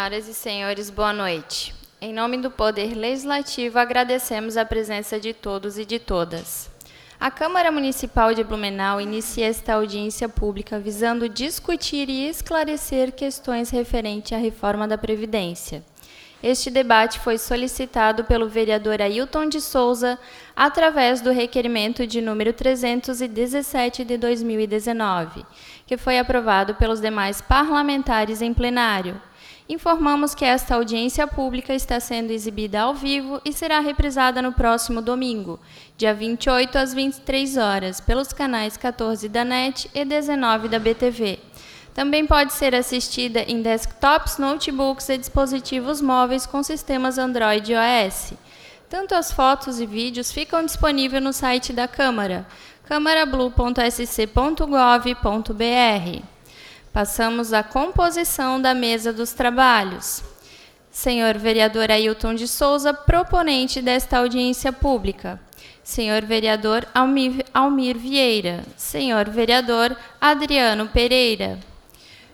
Senhoras e senhores, boa noite. Em nome do Poder Legislativo, agradecemos a presença de todos e de todas. A Câmara Municipal de Blumenau inicia esta audiência pública visando discutir e esclarecer questões referentes à reforma da Previdência. Este debate foi solicitado pelo vereador Ailton de Souza através do requerimento de número 317 de 2019, que foi aprovado pelos demais parlamentares em plenário. Informamos que esta audiência pública está sendo exibida ao vivo e será reprisada no próximo domingo, dia 28 às 23 horas, pelos canais 14 da NET e 19 da BTV. Também pode ser assistida em desktops, notebooks e dispositivos móveis com sistemas Android e iOS. Tanto as fotos e vídeos ficam disponíveis no site da Câmara, camarablu.sc.gov.br. Passamos à composição da mesa dos trabalhos. Senhor vereador Ailton de Souza, proponente desta audiência pública. Senhor vereador Almir Vieira. Senhor vereador Adriano Pereira.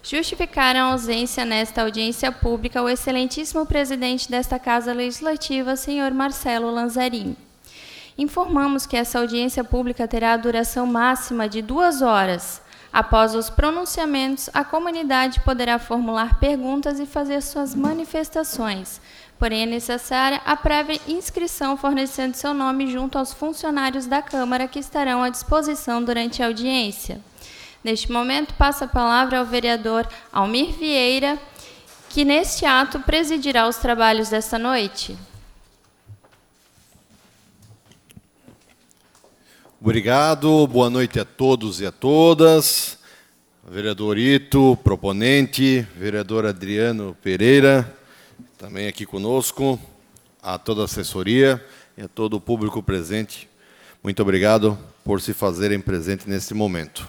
Justificaram a ausência nesta audiência pública o excelentíssimo presidente desta Casa Legislativa, senhor Marcelo Lanzarin. Informamos que essa audiência pública terá a duração máxima de 2 horas. Após os pronunciamentos, a comunidade poderá formular perguntas e fazer suas manifestações. Porém, é necessária a prévia inscrição fornecendo seu nome junto aos funcionários da Câmara que estarão à disposição durante a audiência. Neste momento, passo a palavra ao vereador Almir Vieira, que neste ato presidirá os trabalhos desta noite. Obrigado, boa noite a todos e a todas. Vereador Ito, proponente, vereador Adriano Pereira, também aqui conosco, a toda a assessoria e a todo o público presente. Muito obrigado por se fazerem presente neste momento.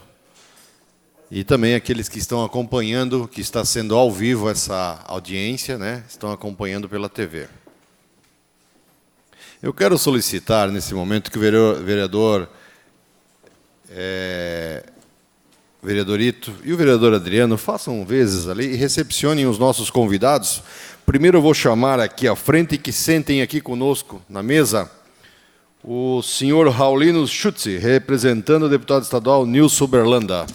E também aqueles que estão acompanhando, que está sendo ao vivo essa audiência, né? Estão acompanhando pela TV. Eu quero solicitar, nesse momento, que o vereador Ito e o vereador Adriano façam vezes ali e recepcionem os nossos convidados. Primeiro eu vou chamar aqui à frente e que sentem aqui conosco na mesa o senhor Raulino Schutze, representando o deputado estadual Nilson Berlanda.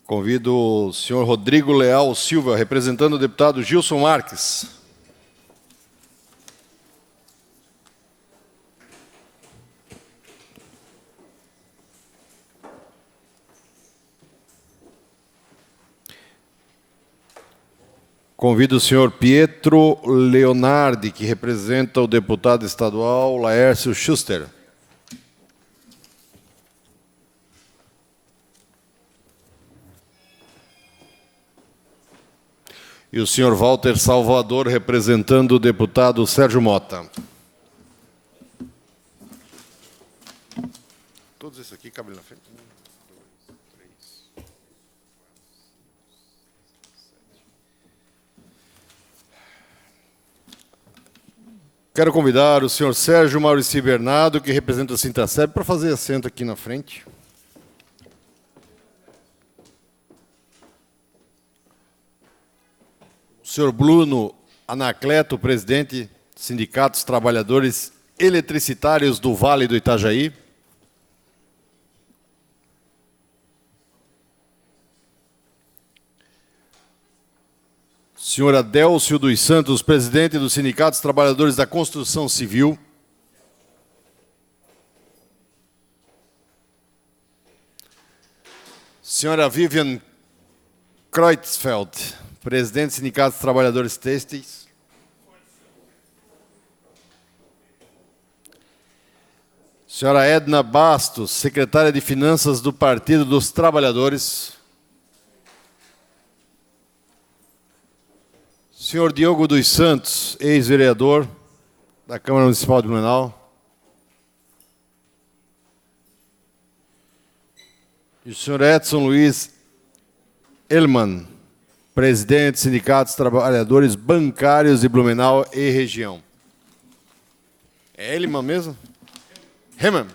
Convido o senhor Rodrigo Leal Silva, representando o deputado Gilson Marques. Convido o senhor Pietro Leonardi, que representa o deputado estadual Laércio Schuster. E o senhor Walter Salvador, representando o deputado Sérgio Mota. Todos esses aqui cabem na frente? 1, 2, 3, 4, 5, 6, 7. Quero convidar o senhor Sérgio Maurici Bernardo, que representa a Sintraceb, para fazer assento aqui na frente. O senhor Bruno Anacleto, presidente do Sindicato dos Trabalhadores Eletricitários do Vale do Itajaí. Senhor Adélcio dos Santos, presidente do Sindicato dos Trabalhadores da Construção Civil. Senhora Vivian Kreutzfeld, presidente do Sindicato dos Trabalhadores Têxteis. Senhora Edna Bastos, secretária de Finanças do Partido dos Trabalhadores. Senhor Diogo dos Santos, ex-vereador da Câmara Municipal de Blumenau. E o senhor Edson Luiz Elman, presidente do Sindicato dos Trabalhadores Bancários de Blumenau e região. É Eliman mesmo? Heman.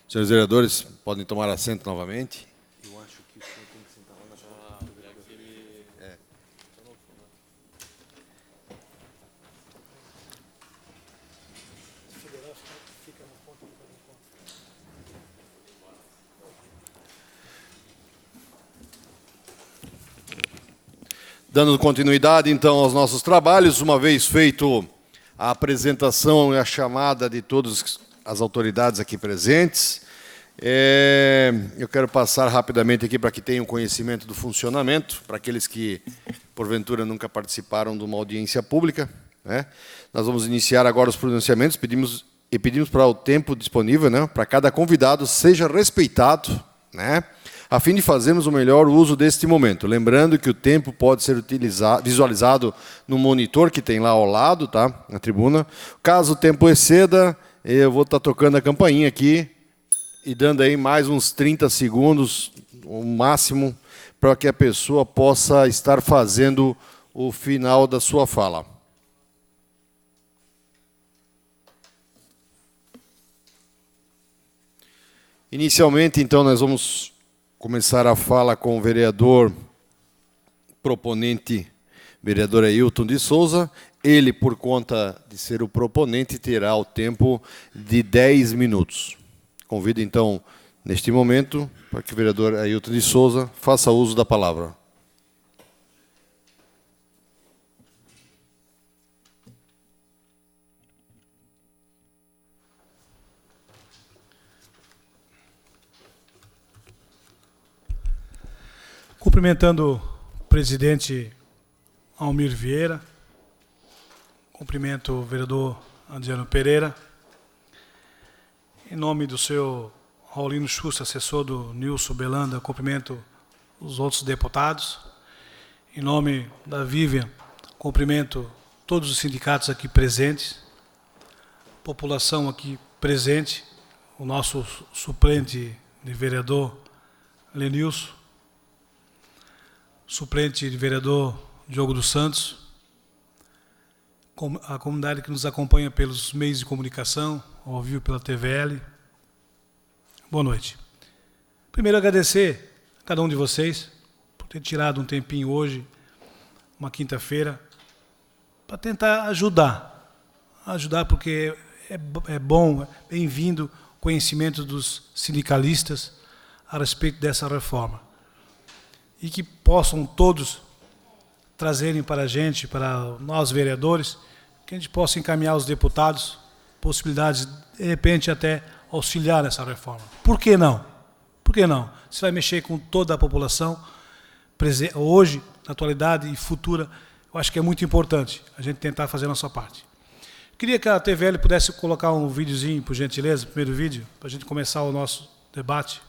Senhores vereadores, podem tomar assento novamente. Eu acho que o senhor tem que sentar lá na sala. Dando continuidade, então, aos nossos trabalhos, uma vez feito a apresentação e a chamada de todas as autoridades aqui presentes, eu quero passar rapidamente aqui para que tenham conhecimento do funcionamento, para aqueles que, porventura, nunca participaram de uma audiência pública, né? Nós vamos iniciar agora os pronunciamentos, pedimos para o tempo disponível, né, para cada convidado seja respeitado, né, a fim de fazermos o melhor uso deste momento. Lembrando que o tempo pode ser visualizado no monitor que tem lá ao lado, tá, na tribuna. Caso o tempo exceda, eu vou estar tocando a campainha aqui e dando aí mais uns 30 segundos, o máximo, para que a pessoa possa estar fazendo o final da sua fala. Inicialmente, então, nós vamos começar a fala com o vereador proponente, vereador Ailton de Souza. Ele, por conta de ser o proponente, terá o tempo de 10 minutos. Convido, então, neste momento, para que o vereador Ailton de Souza faça uso da palavra. Cumprimentando o presidente Almir Vieira, cumprimento o vereador Adriano Pereira, em nome do seu Raulino Schuster, assessor do Nilson Belanda, cumprimento os outros deputados, em nome da Vivian, cumprimento todos os sindicatos aqui presentes, população aqui presente, o nosso suplente de vereador Lenilson, suplente de vereador Diogo dos Santos, a comunidade que nos acompanha pelos meios de comunicação, ao vivo pela TVL. Boa noite. Primeiro, agradecer a cada um de vocês por ter tirado um tempinho hoje, uma quinta-feira, para tentar ajudar porque é bom, é bem-vindo o conhecimento dos sindicalistas a respeito dessa reforma. E que possam todos trazerem para a gente, para nós vereadores, que a gente possa encaminhar aos deputados possibilidades, de repente, até auxiliar nessa reforma. Por que não? Por que não? Você vai mexer com toda a população, hoje, na atualidade e futura, eu acho que é muito importante a gente tentar fazer a nossa parte. Queria que a TVL pudesse colocar um videozinho, por gentileza, o primeiro vídeo, para a gente começar o nosso debate.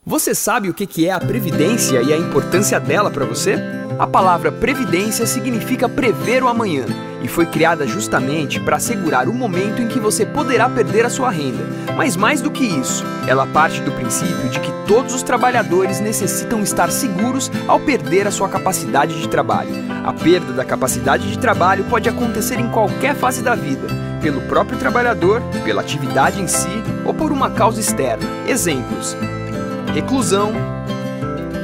Você sabe o que é a Previdência e a importância dela para você? A palavra Previdência significa prever o amanhã e foi criada justamente para assegurar o momento em que você poderá perder a sua renda. Mas mais do que isso, ela parte do princípio de que todos os trabalhadores necessitam estar seguros ao perder a sua capacidade de trabalho. A perda da capacidade de trabalho pode acontecer em qualquer fase da vida, pelo próprio trabalhador, pela atividade em si ou por uma causa externa. Exemplos: reclusão,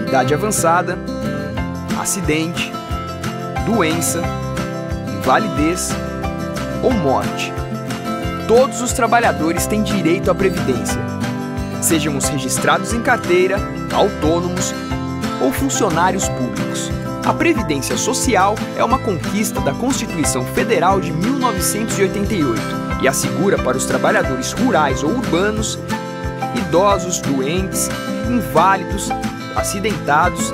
idade avançada, acidente, doença, invalidez ou morte. Todos os trabalhadores têm direito à previdência, sejam os registrados em carteira, autônomos ou funcionários públicos. A Previdência Social é uma conquista da Constituição Federal de 1988 e assegura para os trabalhadores rurais ou urbanos, idosos, doentes, inválidos, acidentados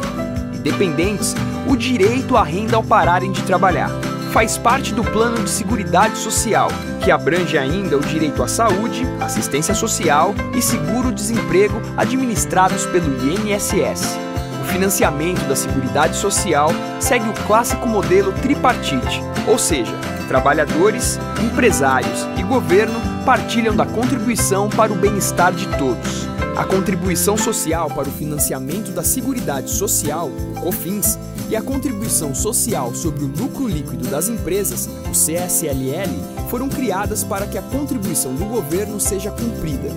e dependentes o direito à renda ao pararem de trabalhar. Faz parte do Plano de Seguridade Social, que abrange ainda o direito à saúde, assistência social e seguro-desemprego administrados pelo INSS. O financiamento da Seguridade Social segue o clássico modelo tripartite, ou seja, trabalhadores, empresários e governo partilham da contribuição para o bem-estar de todos. a contribuição social para o financiamento da Seguridade Social, o COFINS, e a contribuição social sobre o lucro líquido das empresas, o CSLL, foram criadas para que a contribuição do governo seja cumprida.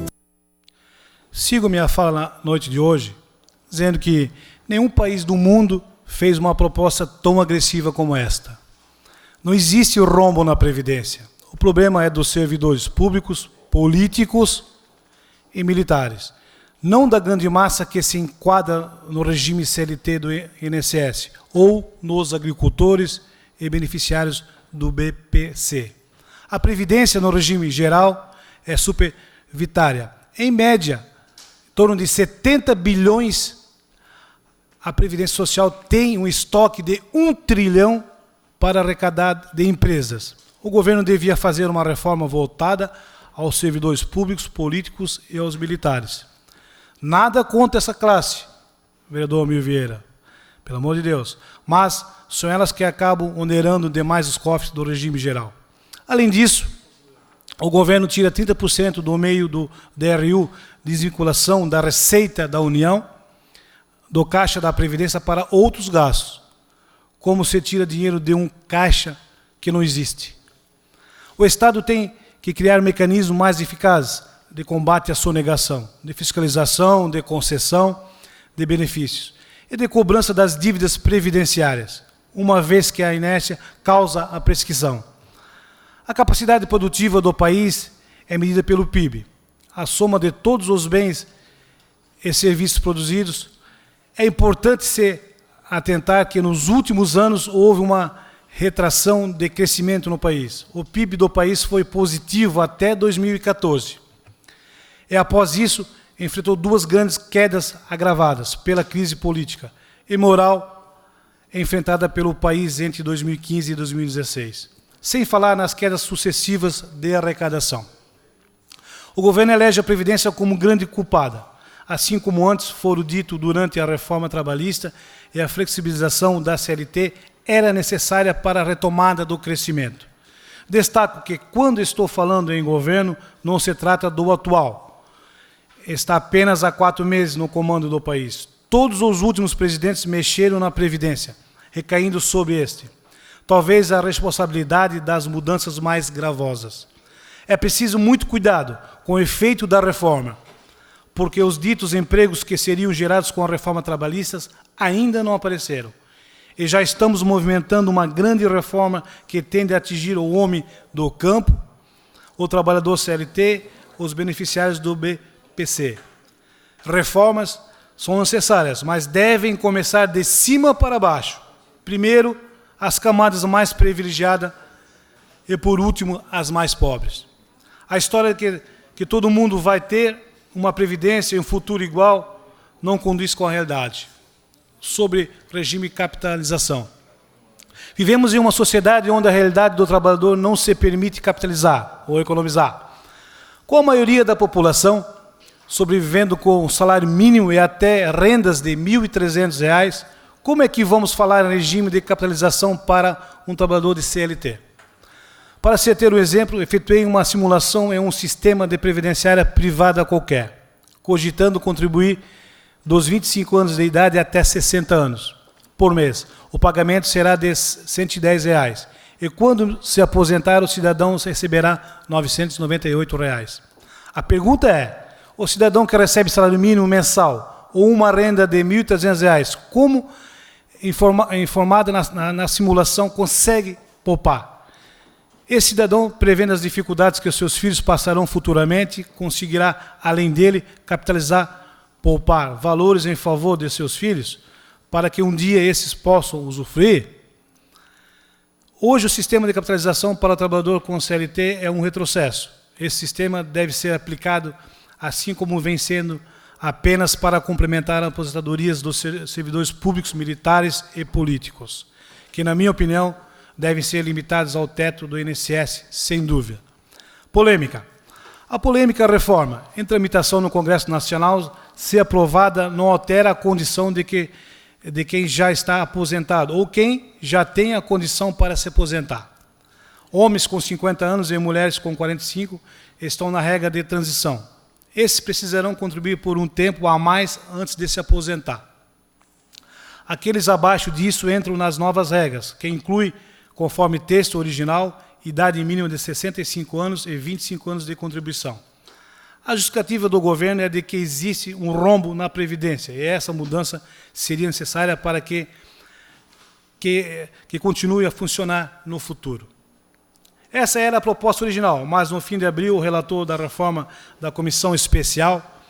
Sigo minha fala na noite de hoje, dizendo que nenhum país do mundo fez uma proposta tão agressiva como esta. Não existe rombo na Previdência. O problema é dos servidores públicos, políticos e militares, não da grande massa que se enquadra no regime CLT do INSS ou nos agricultores e beneficiários do BPC. A Previdência no regime geral é superavitária. Em média, em torno de 70 bilhões, a Previdência Social tem um estoque de 1 trilhão para arrecadar de empresas. O governo devia fazer uma reforma voltada aos servidores públicos, políticos e aos militares. Nada contra essa classe, vereador Amir Vieira, pelo amor de Deus, mas são elas que acabam onerando demais os cofres do regime geral. Além disso, o governo tira 30% do meio do DRU, desvinculação da receita da União, do caixa da Previdência para outros gastos, como se tira dinheiro de um caixa que não existe. O Estado tem que criar mecanismos mais eficazes de combate à sonegação, de fiscalização, de concessão de benefícios e de cobrança das dívidas previdenciárias, uma vez que a inércia causa a prescrição. A capacidade produtiva do país é medida pelo PIB. A soma de todos os bens e serviços produzidos. É importante se atentar que nos últimos anos houve uma retração de crescimento no país. O PIB do país foi positivo até 2014. E após isso, enfrentou duas grandes quedas agravadas pela crise política e moral enfrentada pelo país entre 2015 e 2016. Sem falar nas quedas sucessivas de arrecadação. O governo elege a Previdência como grande culpada, assim como antes foram dito durante a reforma trabalhista e a flexibilização da CLT era necessária para a retomada do crescimento. Destaco que, quando estou falando em governo, não se trata do atual. Está apenas há 4 meses no comando do país. Todos os últimos presidentes mexeram na Previdência, recaindo sobre este. Talvez a responsabilidade das mudanças mais gravosas. É preciso muito cuidado com o efeito da reforma, porque os ditos empregos que seriam gerados com a reforma trabalhista ainda não apareceram. E já estamos movimentando uma grande reforma que tende a atingir o homem do campo, o trabalhador CLT, os beneficiários do BPC. Reformas são necessárias, mas devem começar de cima para baixo. Primeiro, as camadas mais privilegiadas e, por último, as mais pobres. A história que todo mundo vai ter uma previdência e um futuro igual não condiz com a realidade. Sobre regime de capitalização. Vivemos em uma sociedade onde a realidade do trabalhador não se permite capitalizar ou economizar. Com a maioria da população sobrevivendo com um salário mínimo e até rendas de R$ 1.300, como é que vamos falar em regime de capitalização para um trabalhador de CLT? Para se ter um exemplo, efetuei uma simulação em um sistema de previdenciária privada qualquer, cogitando contribuir dos 25 anos de idade até 60 anos por mês. O pagamento será de R$ 110. E quando se aposentar, o cidadão receberá R$ 998. A pergunta é, o cidadão que recebe salário mínimo mensal ou uma renda de R$ 1.300, como informado na simulação, consegue poupar? Esse cidadão, prevendo as dificuldades que os seus filhos passarão futuramente, conseguirá, além dele, capitalizar, poupar valores em favor de seus filhos, para que um dia esses possam usufruir? Hoje o sistema de capitalização para o trabalhador com CLT é um retrocesso. Esse sistema deve ser aplicado, assim como vem sendo, apenas para complementar as aposentadorias dos servidores públicos, militares e políticos, que, na minha opinião, devem ser limitados ao teto do INSS, sem dúvida. Polêmica. A polêmica reforma, em tramitação no Congresso Nacional, se aprovada, não altera a condição de quem já está aposentado ou quem já tem a condição para se aposentar. Homens com 50 anos e mulheres com 45 estão na regra de transição. esses precisarão contribuir por um tempo a mais antes de se aposentar. Aqueles abaixo disso entram nas novas regras, que inclui, conforme texto original, idade mínima de 65 anos e 25 anos de contribuição. A justificativa do governo é de que existe um rombo na Previdência, e essa mudança seria necessária para que continue a funcionar no futuro. Essa era a proposta original, mas no fim de abril, o relator da reforma da Comissão Especial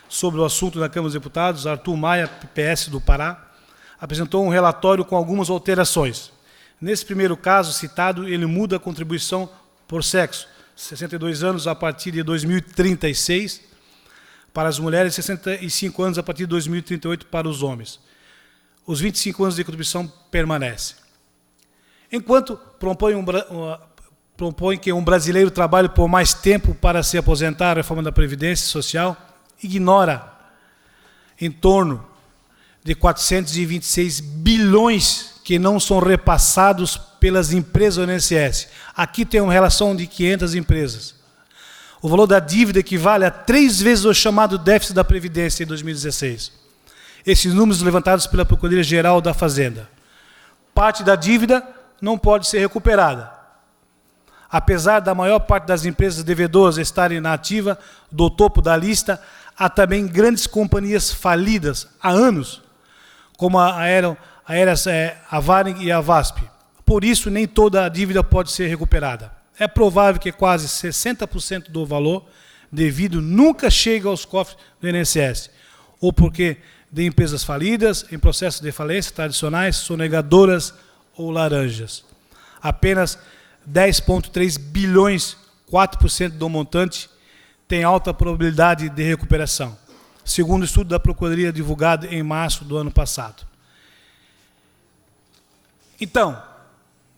sobre o assunto da Câmara dos Deputados, Arthur Maia, PS do Pará, apresentou um relatório com algumas alterações. Nesse primeiro caso citado, ele muda a contribuição por sexo, 62 anos a partir de 2036 para as mulheres e 65 anos a partir de 2038 para os homens. Os 25 anos de contribuição permanecem. Enquanto propõe que um brasileiro trabalhe por mais tempo para se aposentar, a reforma da Previdência Social ignora em torno de 426 bilhões que não são repassados pelas empresas do INSS. Aqui tem uma relação de 500 empresas. O valor da dívida equivale a 3 vezes o chamado déficit da Previdência em 2016. Esses números levantados pela Procuradoria-Geral da Fazenda. Parte da dívida não pode ser recuperada. Apesar da maior parte das empresas devedoras estarem na ativa do topo da lista, há também grandes companhias falidas há anos, como a Varig e a VASP. Por isso, nem toda a dívida pode ser recuperada. É provável que quase 60% do valor devido nunca chegue aos cofres do INSS, ou porque de empresas falidas, em processo de falência, tradicionais, sonegadoras ou laranjas. Apenas 10,3 bilhões, 4% do montante, tem alta probabilidade de recuperação, segundo o estudo da Procuradoria divulgado em março do ano passado. Então,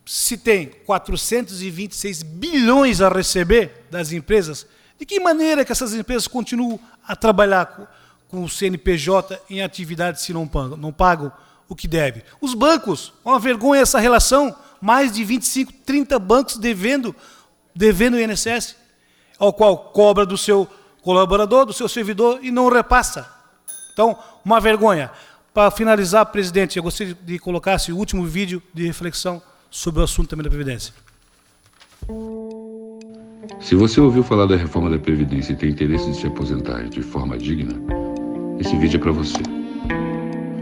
se tem 426 bilhões a receber das empresas, de que maneira que essas empresas continuam a trabalhar com o CNPJ em atividade se não pagam o que deve? Os bancos, uma vergonha essa relação, mais de 25, 30 bancos devendo o INSS, ao qual cobra do seu colaborador, do seu servidor e não repassa. Então, uma vergonha. Para finalizar, presidente, eu gostaria de colocar esse último vídeo de reflexão sobre o assunto também da Previdência. Se você ouviu falar da reforma da Previdência e tem interesse de se aposentar de forma digna, esse vídeo é para você.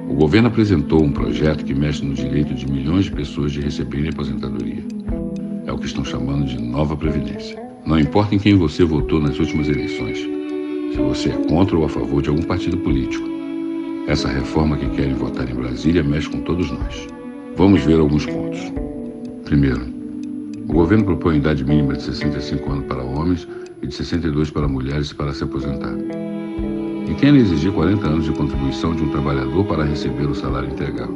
O governo apresentou um projeto que mexe no direito de milhões de pessoas de receberem aposentadoria. É o que estão chamando de nova Previdência. Não importa em quem você votou nas últimas eleições, se você é contra ou a favor de algum partido político, essa reforma que querem votar em Brasília mexe com todos nós. Vamos ver alguns pontos. Primeiro, o governo propõe idade mínima de 65 anos para homens e de 62 para mulheres para se aposentar. E querem exigir 40 anos de contribuição de um trabalhador para receber o salário integral.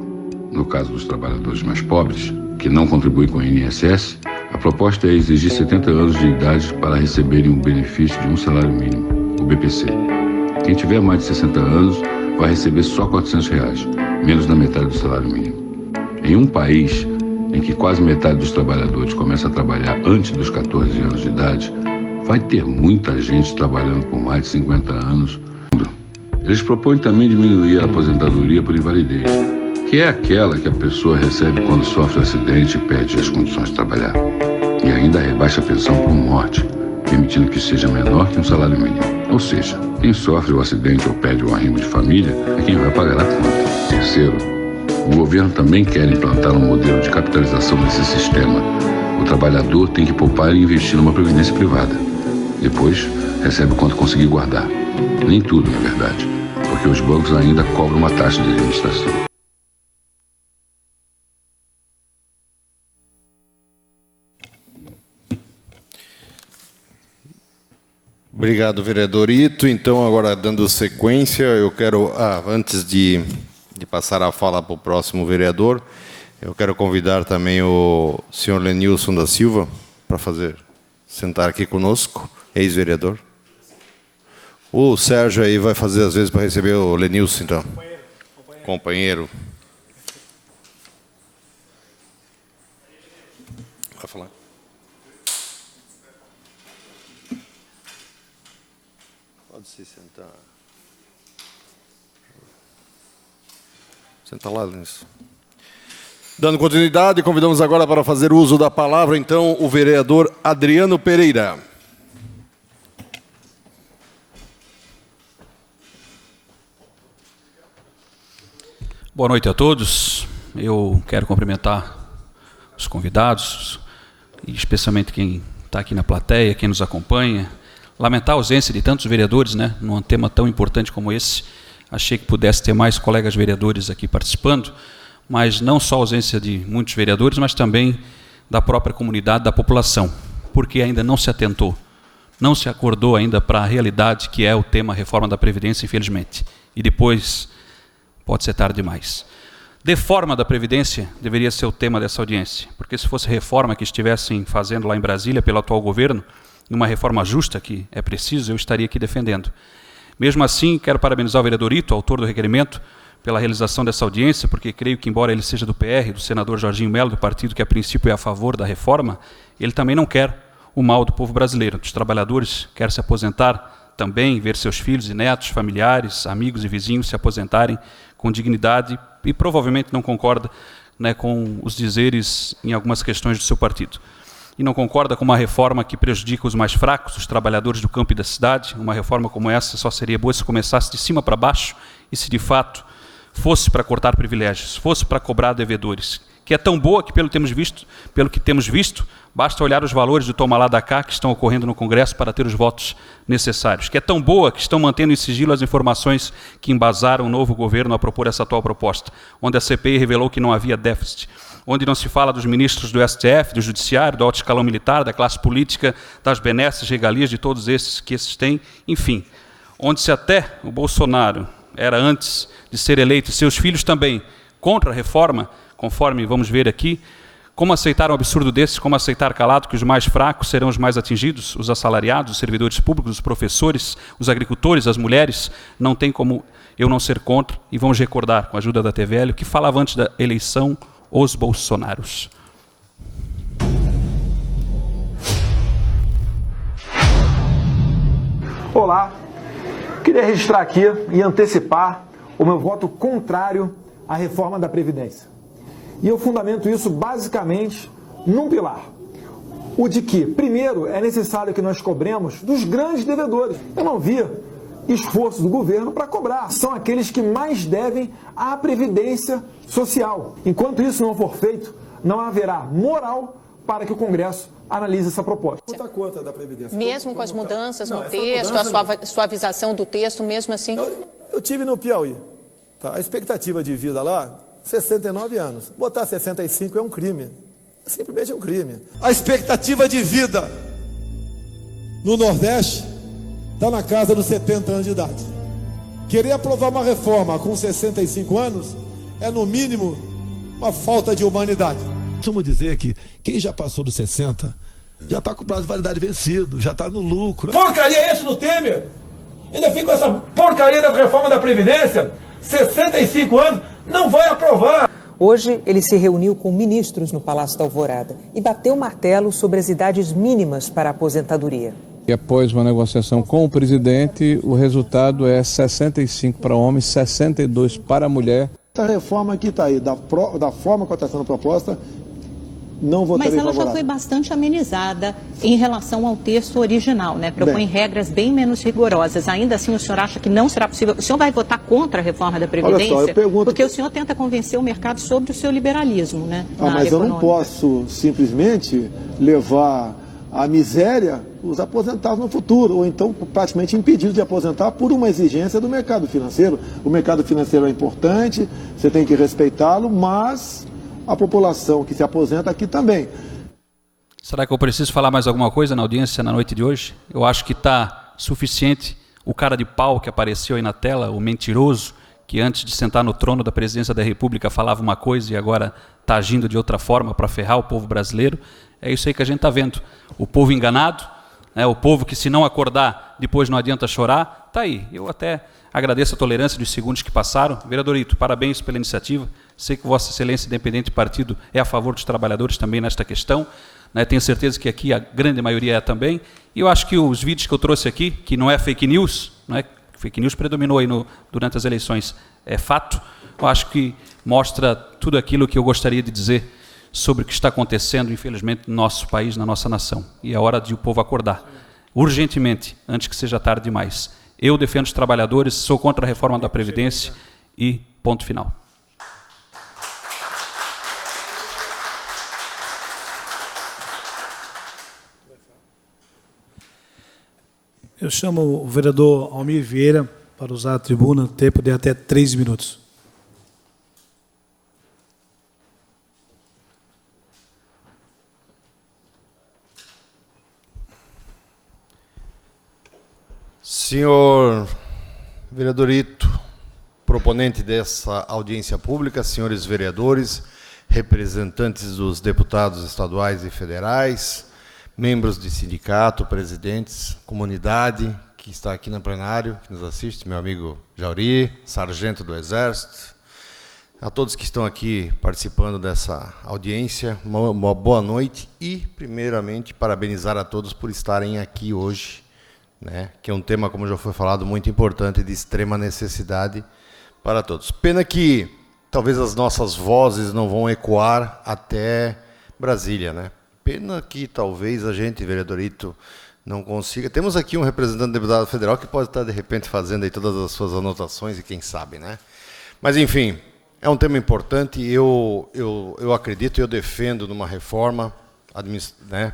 No caso dos trabalhadores mais pobres, que não contribuem com o INSS, a proposta é exigir 70 anos de idade para receberem o benefício de um salário mínimo, o BPC. Quem tiver mais de 60 anos vai receber só R$ 400, menos da metade do salário mínimo. Em um país em que quase metade dos trabalhadores começa a trabalhar antes dos 14 anos de idade, vai ter muita gente trabalhando por mais de 50 anos. Eles propõem também diminuir a aposentadoria por invalidez, que é aquela que a pessoa recebe quando sofre um acidente e perde as condições de trabalhar. E ainda rebaixa a pensão por morte, permitindo que seja menor que um salário mínimo. Ou seja, quem sofre o acidente ou perde o arrimo de família é quem vai pagar a conta. Terceiro, o governo também quer implantar um modelo de capitalização desse sistema. O trabalhador tem que poupar e investir numa previdência privada. Depois, recebe quanto conseguir guardar. Nem tudo, na verdade, porque os bancos ainda cobram uma taxa de administração. Obrigado, vereador Ito. Então, agora, dando sequência, eu quero, antes de passar a fala para o próximo vereador, eu quero convidar também o senhor Lenilson da Silva para sentar aqui conosco, ex-vereador. O Sérgio aí vai fazer, às vezes, para receber o Lenilson, então. Companheiro. Vai falar. Pode se sentar. Senta lá, Luiz. Dando continuidade, convidamos agora para fazer uso da palavra, então, o vereador Adriano Pereira. Boa noite a todos. Eu quero cumprimentar os convidados, e especialmente quem está aqui na plateia, quem nos acompanha. Lamentar a ausência de tantos vereadores, né, num tema tão importante como esse. Achei que pudesse ter mais colegas vereadores aqui participando, mas não só a ausência de muitos vereadores, mas também da própria comunidade, da população, porque ainda não se atentou, não se acordou ainda para a realidade que é o tema reforma da Previdência, infelizmente. E depois pode ser tarde demais. Reforma da Previdência deveria ser o tema dessa audiência, porque se fosse reforma que estivessem fazendo lá em Brasília pelo atual governo, uma reforma justa que é preciso, eu estaria aqui defendendo. Mesmo assim, quero parabenizar o vereador Ito, autor do requerimento, pela realização dessa audiência, porque creio que, embora ele seja do PR, do senador Jorginho Melo, do partido que a princípio é a favor da reforma, ele também não quer o mal do povo brasileiro, dos trabalhadores, quer se aposentar também, ver seus filhos e netos, familiares, amigos e vizinhos se aposentarem com dignidade e provavelmente não concorda, né, com os dizeres em algumas questões do seu partido. E não concorda com uma reforma que prejudica os mais fracos, os trabalhadores do campo e da cidade. Uma reforma como essa só seria boa se começasse de cima para baixo e se de fato fosse para cortar privilégios, fosse para cobrar devedores, que é tão boa que pelo que temos visto, basta olhar os valores do toma lá da cá que estão ocorrendo no Congresso para ter os votos necessários, que é tão boa que estão mantendo em sigilo as informações que embasaram o novo governo a propor essa atual proposta, onde a CPI revelou que não havia déficit, onde não se fala dos ministros do STF, do Judiciário, do alto escalão militar, da classe política, das benesses, regalias de todos esses que esses têm, enfim, onde se até o Bolsonaro era, antes de ser eleito, e seus filhos também, contra a reforma, conforme vamos ver aqui, como aceitar um absurdo desse, como aceitar calado que os mais fracos serão os mais atingidos, os assalariados, os servidores públicos, os professores, os agricultores, as mulheres, não tem como eu não ser contra, e vamos recordar, com a ajuda da TVL, o que falava antes da eleição os Bolsonaros. Olá, queria registrar aqui e antecipar o meu voto contrário à reforma da Previdência. E eu fundamento isso basicamente num pilar. O de que, primeiro, é necessário que nós cobremos dos grandes devedores. Eu não vi esforço do governo para cobrar. São aqueles que mais devem à Previdência Social. Enquanto isso não for feito, não haverá moral para que o Congresso analise essa proposta. Quanto conta da Previdência? Mesmo com as mudanças no texto, a suavização do texto, mesmo assim? Eu tive no Piauí. Tá? A expectativa de vida lá, 69 anos. Botar 65 é um crime. Simplesmente é um crime. A expectativa de vida no Nordeste está na casa dos 70 anos de idade. Querer aprovar uma reforma com 65 anos é, no mínimo, uma falta de humanidade. Costumo dizer que quem já passou dos 60 já está com o prazo de validade vencido, já está no lucro. Porcaria é esse do Temer? Ainda fica com essa porcaria da reforma da Previdência? 65 anos, não vai aprovar. Hoje, ele se reuniu com ministros no Palácio da Alvorada e bateu o martelo sobre as idades mínimas para a aposentadoria. E após uma negociação com o presidente, o resultado é 65 para homem, 62 para a mulher. Essa reforma que está aí, da forma que está sendo proposta, não votarei favorável. Mas ela já foi bastante amenizada em relação ao texto original, né? Propõe regras bem menos rigorosas. Ainda assim, o senhor acha que não será possível? O senhor vai votar contra a reforma da Previdência? Olha só, eu pergunto... Porque o senhor tenta convencer o mercado sobre o seu liberalismo, né? Mas eu não posso simplesmente levar à miséria os aposentados no futuro, ou então praticamente impedidos de aposentar por uma exigência do mercado financeiro. O mercado financeiro é importante, você tem que respeitá-lo, mas a população que se aposenta aqui também. Será que eu preciso falar mais alguma coisa na audiência na noite de hoje? Eu acho que está suficiente o cara de pau que apareceu aí na tela, o mentiroso, que antes de sentar no trono da presidência da República falava uma coisa e agora está agindo de outra forma para ferrar o povo brasileiro. É isso aí que a gente está vendo. O povo enganado, né? O povo que, se não acordar, depois não adianta chorar. Está aí. Eu até agradeço a tolerância dos segundos que passaram. Vereador Ito, parabéns pela iniciativa. Sei que Vossa Excelência, independente de partido, é a favor dos trabalhadores também nesta questão. Né? Tenho certeza que aqui a grande maioria é também. E eu acho que os vídeos que eu trouxe aqui, que não é fake news, não é? Fake news predominou aí durante as eleições, é fato. Eu acho que mostra tudo aquilo que eu gostaria de dizer sobre o que está acontecendo, infelizmente, no nosso país, na nossa nação. E é hora de o povo acordar, urgentemente, antes que seja tarde demais. Eu defendo os trabalhadores, sou contra a reforma da Previdência e ponto final. Eu chamo o vereador Almir Vieira para usar a tribuna, tempo de até 3 minutos. Senhor vereador Ito, proponente dessa audiência pública, senhores vereadores, representantes dos deputados estaduais e federais, membros de sindicato, presidentes, comunidade que está aqui no plenário, que nos assiste, meu amigo Jauri, sargento do Exército, a todos que estão aqui participando dessa audiência, uma boa noite e, primeiramente, parabenizar a todos por estarem aqui hoje, né, que é um tema, como já foi falado, muito importante e de extrema necessidade para todos. Pena que talvez as nossas vozes não vão ecoar até Brasília, né? Pena que talvez a gente, vereador Ito, não consiga. Temos aqui um representante do deputado federal que pode estar, de repente, fazendo aí todas as suas anotações, e quem sabe, né? Mas, enfim, é um tema importante. Eu acredito, eu defendo numa reforma, né,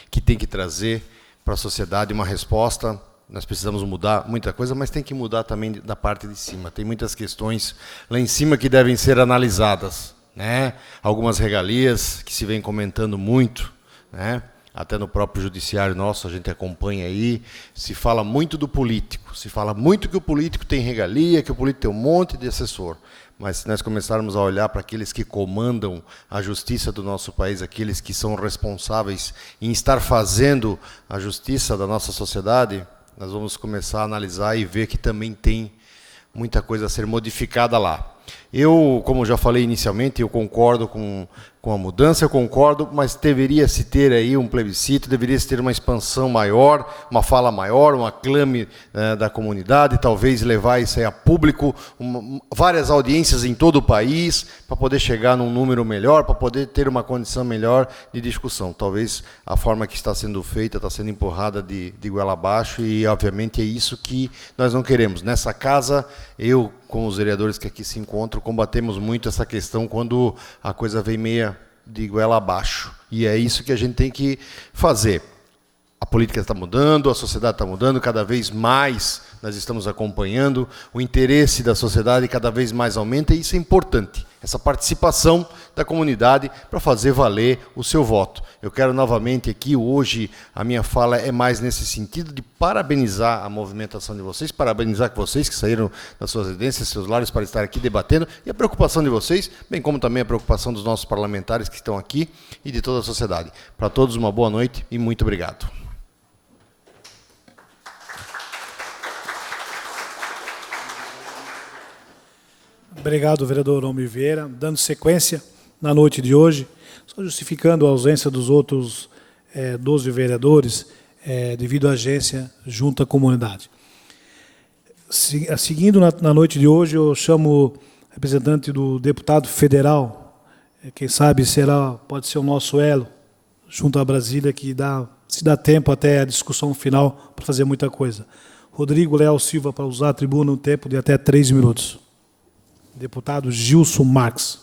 que tem que trazer para a sociedade uma resposta. Nós precisamos mudar muita coisa, mas tem que mudar também da parte de cima. Tem muitas questões lá em cima que devem ser analisadas, né? Algumas regalias que se vem comentando muito, né? Até no próprio judiciário nosso, a gente acompanha aí, se fala muito do político, se fala muito que o político tem regalia, que o político tem um monte de assessor. Mas se nós começarmos a olhar para aqueles que comandam a justiça do nosso país, aqueles que são responsáveis em estar fazendo a justiça da nossa sociedade, nós vamos começar a analisar e ver que também tem muita coisa a ser modificada lá. Eu, como já falei inicialmente, eu concordo com a mudança, eu concordo, mas deveria-se ter aí um plebiscito, deveria-se ter uma expansão maior, uma fala maior, um aclame da comunidade, talvez levar isso aí a público, várias audiências em todo o país, para poder chegar num número melhor, para poder ter uma condição melhor de discussão. Talvez a forma que está sendo feita, está sendo empurrada de goela abaixo, e obviamente é isso que nós não queremos. Nessa casa, eu, com os vereadores que aqui se encontram, combatemos muito essa questão quando a coisa vem meia de goela abaixo. E é isso que a gente tem que fazer. A política está mudando, a sociedade está mudando, cada vez mais nós estamos acompanhando, o interesse da sociedade cada vez mais aumenta, e isso é importante, essa participação da comunidade para fazer valer o seu voto. Eu quero novamente aqui, hoje, a minha fala é mais nesse sentido de parabenizar a movimentação de vocês, parabenizar vocês que saíram das suas residências, seus lares, para estar aqui debatendo, e a preocupação de vocês, bem como também a preocupação dos nossos parlamentares que estão aqui e de toda a sociedade. Para todos, uma boa noite e muito obrigado. Obrigado, vereador Almir Vieira. Dando sequência na noite de hoje, só justificando a ausência dos outros 12 vereadores, devido à agência junto à comunidade. Seguindo na noite de hoje, eu chamo o representante do deputado federal, quem sabe pode ser o nosso elo, junto à Brasília, que se dá tempo até a discussão final para fazer muita coisa. Rodrigo Leal Silva, para usar a tribuna, um tempo de até 3 minutos. Deputado Gilson Marques.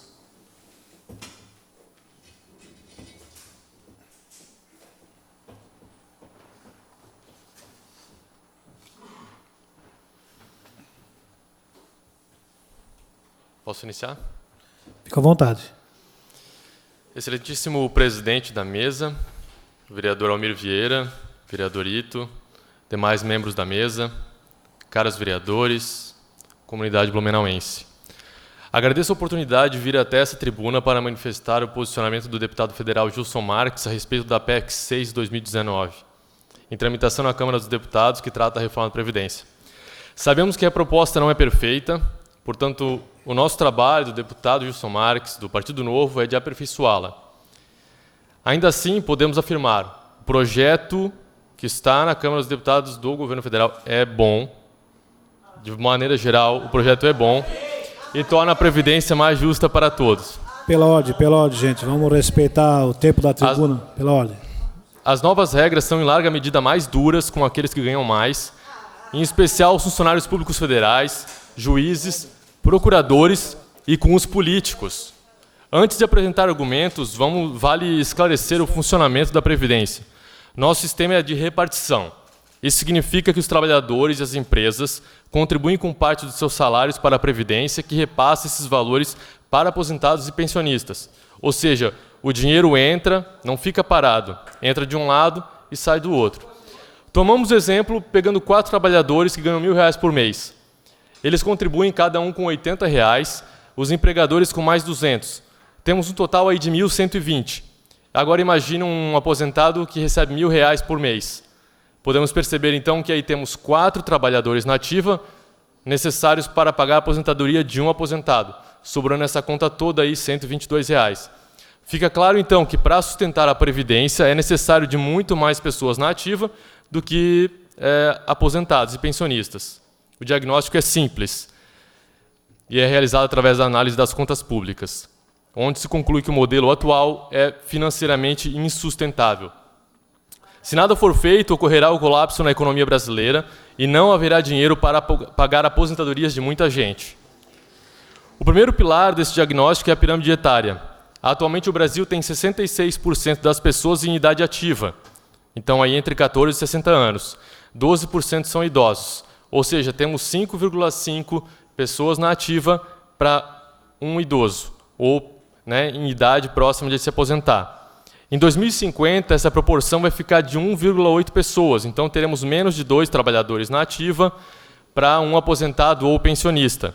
Posso iniciar? Fica à vontade. Excelentíssimo presidente da mesa, vereador Almir Vieira, vereador Ito, demais membros da mesa, caros vereadores, comunidade blumenauense. Agradeço a oportunidade de vir até essa tribuna para manifestar o posicionamento do deputado federal Gilson Marques a respeito da PEC 6 de 2019, em tramitação na Câmara dos Deputados, que trata a reforma da Previdência. Sabemos que a proposta não é perfeita, portanto, o nosso trabalho do deputado Gilson Marques, do Partido Novo, é de aperfeiçoá-la. Ainda assim, podemos afirmar, o projeto que está na Câmara dos Deputados do Governo Federal é bom. De maneira geral, o projeto é bom e torna a Previdência mais justa para todos. Pela ordem, gente. Vamos respeitar o tempo da tribuna. Pela ordem. As novas regras são, em larga medida, mais duras com aqueles que ganham mais, em especial os funcionários públicos federais, juízes, procuradores e com os políticos. Antes de apresentar argumentos, vale esclarecer o funcionamento da Previdência. Nosso sistema é de repartição. Isso significa que os trabalhadores e as empresas contribuem com parte dos seus salários para a Previdência, que repassa esses valores para aposentados e pensionistas. Ou seja, o dinheiro entra, não fica parado, entra de um lado e sai do outro. Tomamos o exemplo pegando 4 trabalhadores que ganham R$1.000 por mês. Eles contribuem cada um com R$80, os empregadores com mais 200. Temos um total aí de 1.120. Agora imagine um aposentado que recebe R$1.000 por mês. Podemos perceber então que aí temos 4 trabalhadores na ativa necessários para pagar a aposentadoria de um aposentado, sobrando essa conta toda aí R$122. Fica claro então que para sustentar a Previdência é necessário de muito mais pessoas na ativa do que aposentados e pensionistas. O diagnóstico é simples e é realizado através da análise das contas públicas, onde se conclui que o modelo atual é financeiramente insustentável. Se nada for feito, ocorrerá o colapso na economia brasileira e não haverá dinheiro para pagar aposentadorias de muita gente. O primeiro pilar desse diagnóstico é a pirâmide etária. Atualmente o Brasil tem 66% das pessoas em idade ativa, então aí entre 14 e 60 anos. 12% são idosos, ou seja, temos 5,5 pessoas na ativa para um idoso, ou em idade próxima de se aposentar. Em 2050, essa proporção vai ficar de 1,8 pessoas, então teremos menos de 2 trabalhadores na ativa para um aposentado ou pensionista.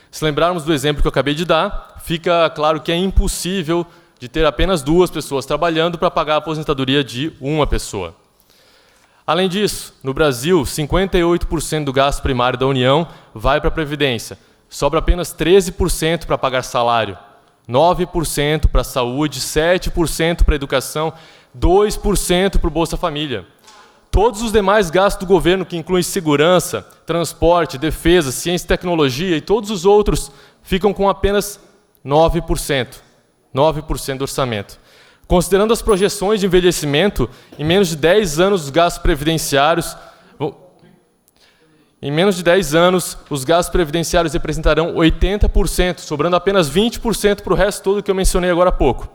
Se lembrarmos do exemplo que eu acabei de dar, fica claro que é impossível de ter apenas 2 pessoas trabalhando para pagar a aposentadoria de uma pessoa. Além disso, no Brasil, 58% do gasto primário da União vai para a Previdência. Sobra apenas 13% para pagar salário, 9% para a saúde, 7% para a educação, 2% para o Bolsa Família. Todos os demais gastos do governo, que incluem segurança, transporte, defesa, ciência e tecnologia e todos os outros, ficam com apenas 9% do orçamento. Considerando as projeções de envelhecimento, em menos de 10 anos os gastos previdenciários representarão 80%, sobrando apenas 20% para o resto todo que eu mencionei agora há pouco.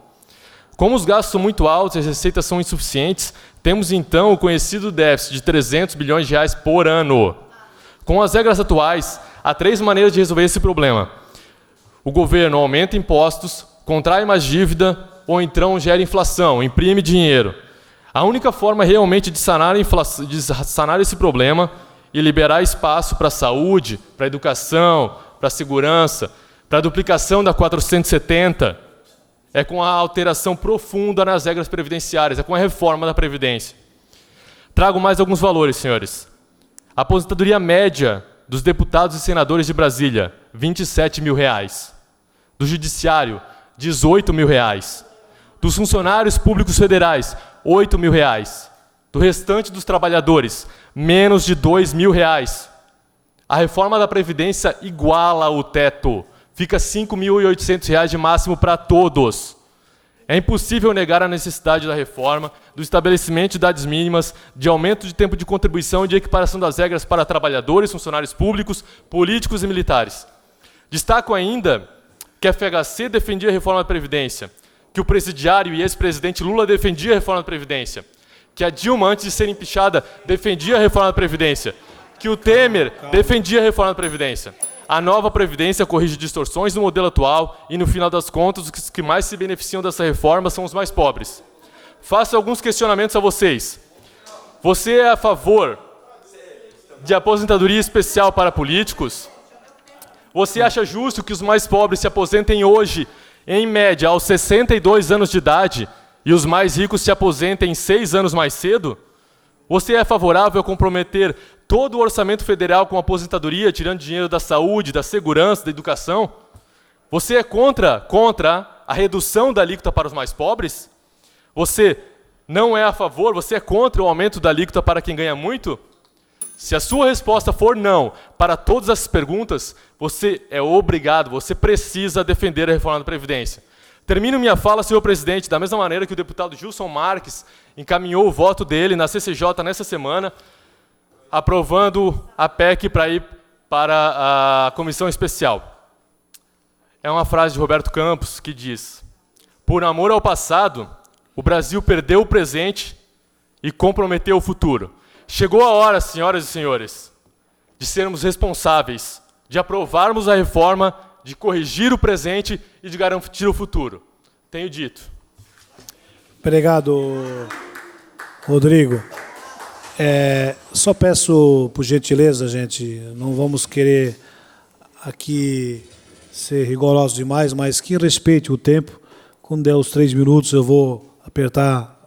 Como os gastos são muito altos e as receitas são insuficientes, temos então o conhecido déficit de R$300 bilhões por ano. Com as regras atuais, há 3 maneiras de resolver esse problema. O governo aumenta impostos, contrai mais dívida ou então gera inflação, imprime dinheiro. A única forma realmente de sanar esse problema e liberar espaço para a saúde, para a educação, para a segurança, para a duplicação da 470, é com a alteração profunda nas regras previdenciárias, é com a reforma da Previdência. Trago mais alguns valores, senhores. A aposentadoria média dos deputados e senadores de Brasília, R$27.000. Do Judiciário, R$18.000. Dos funcionários públicos federais, R$8.000. Do restante dos trabalhadores, menos de R$2.000. A reforma da Previdência iguala o teto. Fica R$5.800 de máximo para todos. É impossível negar a necessidade da reforma, do estabelecimento de idades mínimas, de aumento de tempo de contribuição e de equiparação das regras para trabalhadores, funcionários públicos, políticos e militares. Destaco ainda que a FHC defendia a reforma da Previdência, que o presidiário e ex-presidente Lula defendia a reforma da Previdência, que a Dilma, antes de ser impeachada, defendia a reforma da Previdência, que o Temer defendia a reforma da Previdência. A nova Previdência corrige distorções do modelo atual e, no final das contas, os que mais se beneficiam dessa reforma são os mais pobres. Faço alguns questionamentos a vocês. Você é a favor de aposentadoria especial para políticos? Você acha justo que os mais pobres se aposentem hoje, em média, aos 62 anos de idade, e os mais ricos se aposentem 6 anos mais cedo? Você é favorável a comprometer todo o orçamento federal com aposentadoria, tirando dinheiro da saúde, da segurança, da educação? Você é contra a redução da alíquota para os mais pobres? Você não é a favor, você é contra o aumento da alíquota para quem ganha muito? Se a sua resposta for não para todas essas perguntas, você é obrigado, você precisa defender a reforma da Previdência. Termino minha fala, senhor presidente, da mesma maneira que o deputado Gilson Marques encaminhou o voto dele na CCJ nessa semana, aprovando a PEC para ir para a comissão especial. É uma frase de Roberto Campos que diz: por amor ao passado, o Brasil perdeu o presente e comprometeu o futuro. Chegou a hora, senhoras e senhores, de sermos responsáveis, de aprovarmos a reforma, de corrigir o presente e de garantir o futuro. Tenho dito. Obrigado, Rodrigo. Só peço, por gentileza, gente, não vamos querer aqui ser rigorosos demais, mas que respeite o tempo. Quando der os 3 minutos, eu vou apertar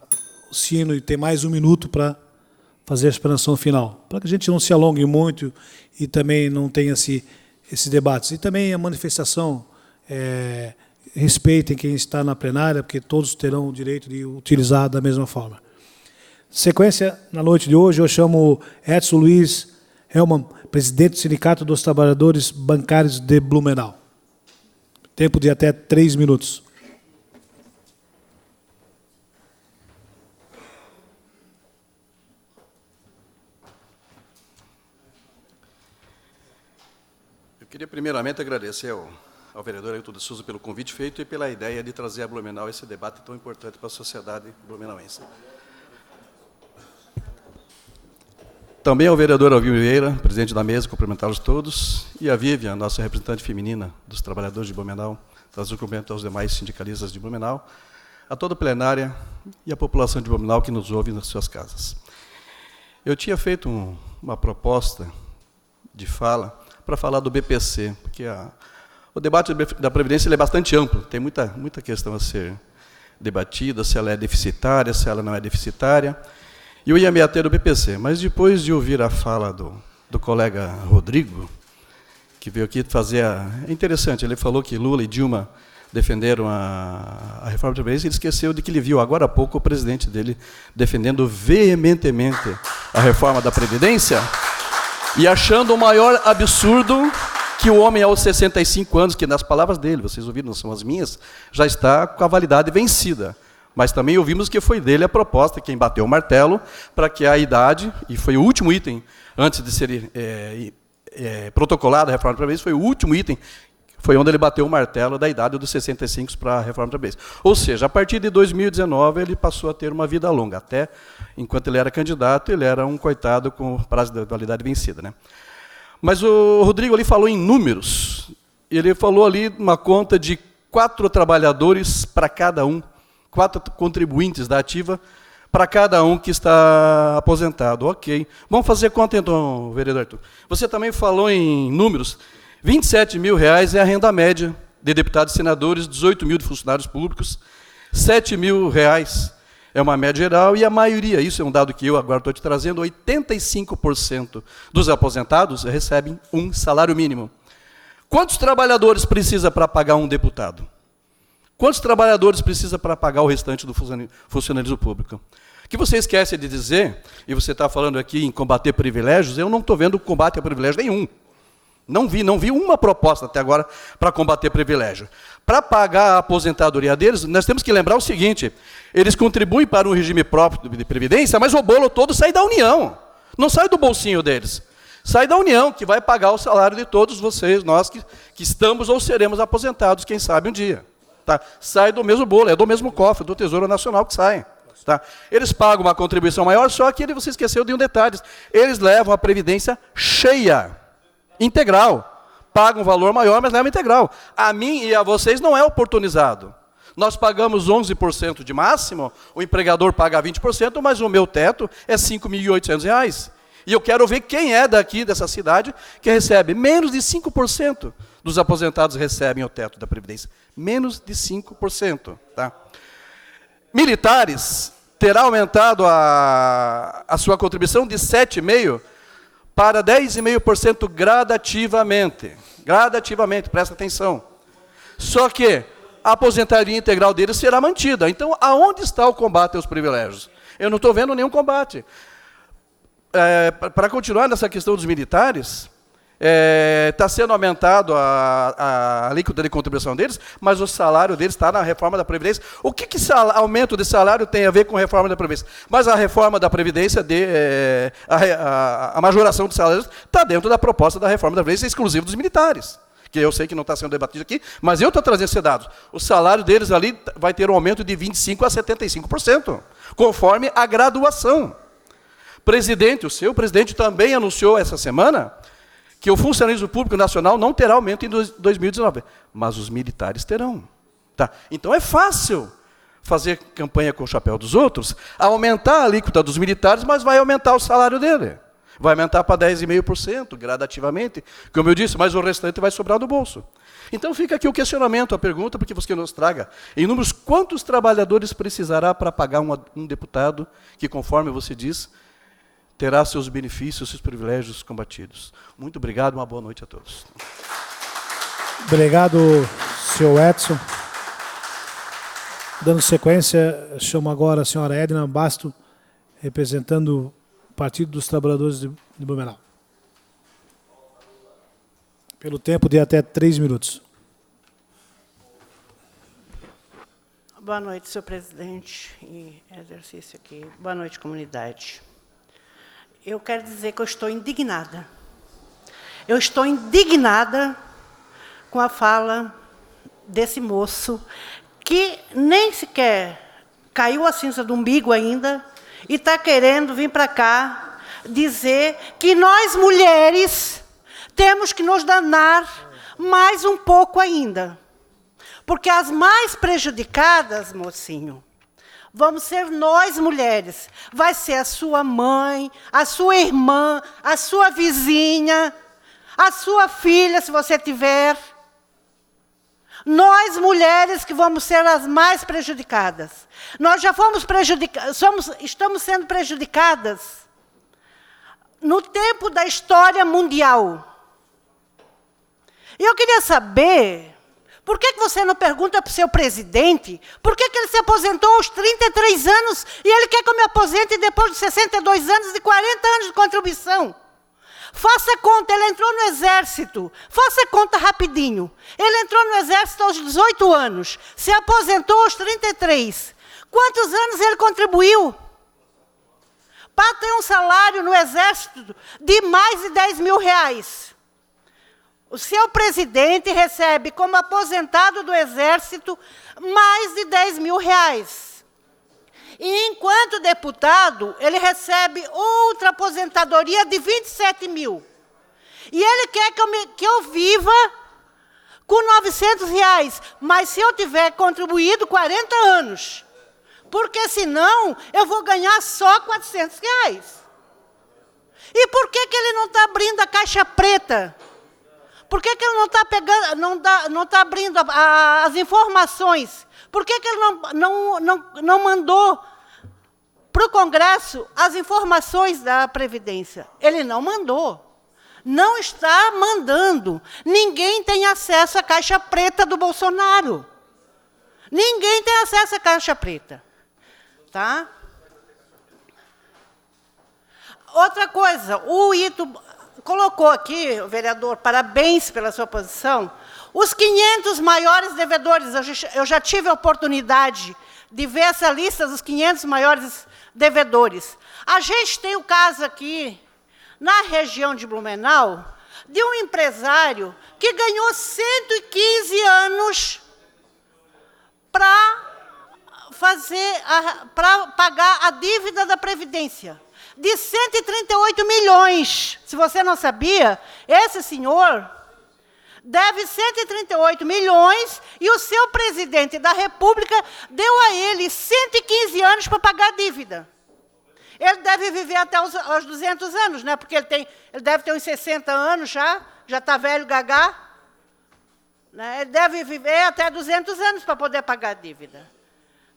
o sino e ter mais 1 minuto para fazer a explanação final, para que a gente não se alongue muito e também não tenha esses debates. E também a manifestação, respeitem quem está na plenária, porque todos terão o direito de utilizar da mesma forma. Sequência, na noite de hoje, eu chamo Edson Luiz Helman, presidente do Sindicato dos Trabalhadores Bancários de Blumenau. Tempo de até 3 minutos. Queria primeiramente agradecer ao vereador Ailton de Souza pelo convite feito e pela ideia de trazer a Blumenau esse debate tão importante para a sociedade blumenauense. Também ao vereador Alvio Vieira, presidente da mesa, cumprimentá-los todos, e a Vivian, nossa representante feminina dos trabalhadores de Blumenau, trazer um cumprimento aos demais sindicalistas de Blumenau, a toda a plenária e a população de Blumenau que nos ouve nas suas casas. Eu tinha feito uma proposta de fala para falar do BPC, porque o debate da Previdência ele é bastante amplo, tem muita questão a ser debatida, se ela é deficitária, se ela não é deficitária, e eu ia me ater do BPC, mas depois de ouvir a fala do colega Rodrigo, que veio aqui fazer é interessante, ele falou que Lula e Dilma defenderam a reforma da Previdência, ele esqueceu de que ele viu agora há pouco o presidente dele defendendo veementemente a reforma da Previdência, e achando o maior absurdo que o homem aos 65 anos, que nas palavras dele, vocês ouviram, não são as minhas, já está com a validade vencida. Mas também ouvimos que foi dele a proposta, quem bateu o martelo, para que a idade, e foi o último item, antes de ser protocolada a reforma da Previdência, foi o último item, foi onde ele bateu o martelo da idade dos 65 para a reforma da Previdência. Ou seja, a partir de 2019, ele passou a ter uma vida longa. Até, enquanto ele era candidato, ele era um coitado com prazo de validade vencida, né? Mas o Rodrigo ali falou em números. Ele falou ali uma conta de 4 trabalhadores para cada um, 4 contribuintes da ativa para cada um que está aposentado. Ok. Vamos fazer conta então, vereador Arthur. Você também falou em números. R$27 mil é a renda média de deputados e senadores, 18 mil de funcionários públicos, R$7 mil é uma média geral, e a maioria, isso é um dado que eu agora estou te trazendo, 85% dos aposentados recebem um salário mínimo. Quantos trabalhadores precisa para pagar um deputado? Quantos trabalhadores precisa para pagar o restante do funcionalismo público? O que você esquece de dizer, e você está falando aqui em combater privilégios, eu não estou vendo combate a privilégio nenhum. Não vi uma proposta até agora para combater privilégio. Para pagar a aposentadoria deles, nós temos que lembrar o seguinte: eles contribuem para um regime próprio de previdência, mas o bolo todo sai da União. Não sai do bolsinho deles. Sai da União, que vai pagar o salário de todos vocês, nós que estamos ou seremos aposentados, quem sabe um dia. Tá? Sai do mesmo bolo, é do mesmo cofre, do Tesouro Nacional que sai. Tá? Eles pagam uma contribuição maior, só que você esqueceu de um detalhe. Eles levam a previdência cheia. Integral. Paga um valor maior, mas leva integral. A mim e a vocês não é oportunizado. Nós pagamos 11% de máximo, o empregador paga 20%, mas o meu teto é R$ 5.800. E eu quero ver quem é daqui, dessa cidade, que recebe. Menos de 5% dos aposentados recebem o teto da Previdência. Menos de 5%. Tá? Militares terá aumentado a sua contribuição de 7,5% para 10,5% gradativamente. Gradativamente, presta atenção. Só que a aposentadoria integral deles será mantida. Então, aonde está o combate aos privilégios? Eu não estou vendo nenhum combate. Para continuar nessa questão dos militares, está sendo aumentado a alíquota de contribuição deles, mas o salário deles está na reforma da Previdência. O que aumento de salário tem a ver com a reforma da Previdência? Mas a reforma da Previdência, a majoração dos salários, está dentro da proposta da reforma da Previdência exclusiva dos militares, que eu sei que não está sendo debatido aqui, mas eu estou trazendo esses dados. O salário deles ali vai ter um aumento de 25% a 75%, conforme a graduação. Presidente, o seu presidente também anunciou essa semana que o funcionalismo público nacional não terá aumento em 2019, mas os militares terão. Tá? Então é fácil fazer campanha com o chapéu dos outros, aumentar a alíquota dos militares, mas vai aumentar o salário dele. Vai aumentar para 10,5%, gradativamente, como eu disse, mas o restante vai sobrar do bolso. Então fica aqui o questionamento, a pergunta, porque você nos traga em números, quantos trabalhadores precisará para pagar um deputado que, conforme você diz, terá seus benefícios, seus privilégios combatidos. Muito obrigado, uma boa noite a todos. Obrigado, senhor Edson. Dando sequência, chamo agora a senhora Edna Basto, representando o Partido dos Trabalhadores de Blumenau. Pelo tempo de até 3 minutos. Boa noite, senhor presidente e exercício aqui. Boa noite, comunidade. Eu quero dizer que eu estou indignada. Eu estou indignada com a fala desse moço que nem sequer caiu a cinza do umbigo ainda e está querendo vir para cá dizer que nós, mulheres, temos que nos danar mais um pouco ainda. Porque as mais prejudicadas, mocinho, vamos ser nós, mulheres. Vai ser a sua mãe, a sua irmã, a sua vizinha, a sua filha, se você tiver. Nós, mulheres, que vamos ser as mais prejudicadas. Nós já fomos prejudicadas, estamos sendo prejudicadas no tempo da história mundial. E eu queria saber, por que você não pergunta para o seu presidente por que ele se aposentou aos 33 anos e ele quer que eu me aposente depois de 62 anos e 40 anos de contribuição? Faça conta, ele entrou no Exército. Faça conta rapidinho. Ele entrou no Exército aos 18 anos, se aposentou aos 33. Quantos anos ele contribuiu? Para ter um salário no Exército de mais de 10 mil reais. O seu presidente recebe, como aposentado do Exército, mais de 10 mil reais. E, enquanto deputado, ele recebe outra aposentadoria de 27 mil. E ele quer que eu viva com 900 reais. Mas se eu tiver contribuído 40 anos, porque senão eu vou ganhar só 400 reais. E por que ele não está abrindo a caixa preta? Por que ele não está pegando, não está abrindo as informações? Por que ele não mandou para o Congresso as informações da Previdência? Ele não mandou. Não está mandando. Ninguém tem acesso à caixa preta do Bolsonaro. Ninguém tem acesso à caixa preta. Tá? Outra coisa, o Ito colocou aqui, o vereador, parabéns pela sua posição, os 500 maiores devedores. Eu já tive a oportunidade de ver essa lista dos 500 maiores devedores. A gente tem o caso aqui, na região de Blumenau, de um empresário que ganhou 115 anos para pagar a dívida da Previdência, de 138 milhões. Se você não sabia, esse senhor deve 138 milhões e o seu presidente da República deu a ele 115 anos para pagar a dívida. Ele deve viver até os 200 anos, né? Porque ele deve ter uns 60 anos já está velho gagá. Né? Ele deve viver até 200 anos para poder pagar a dívida.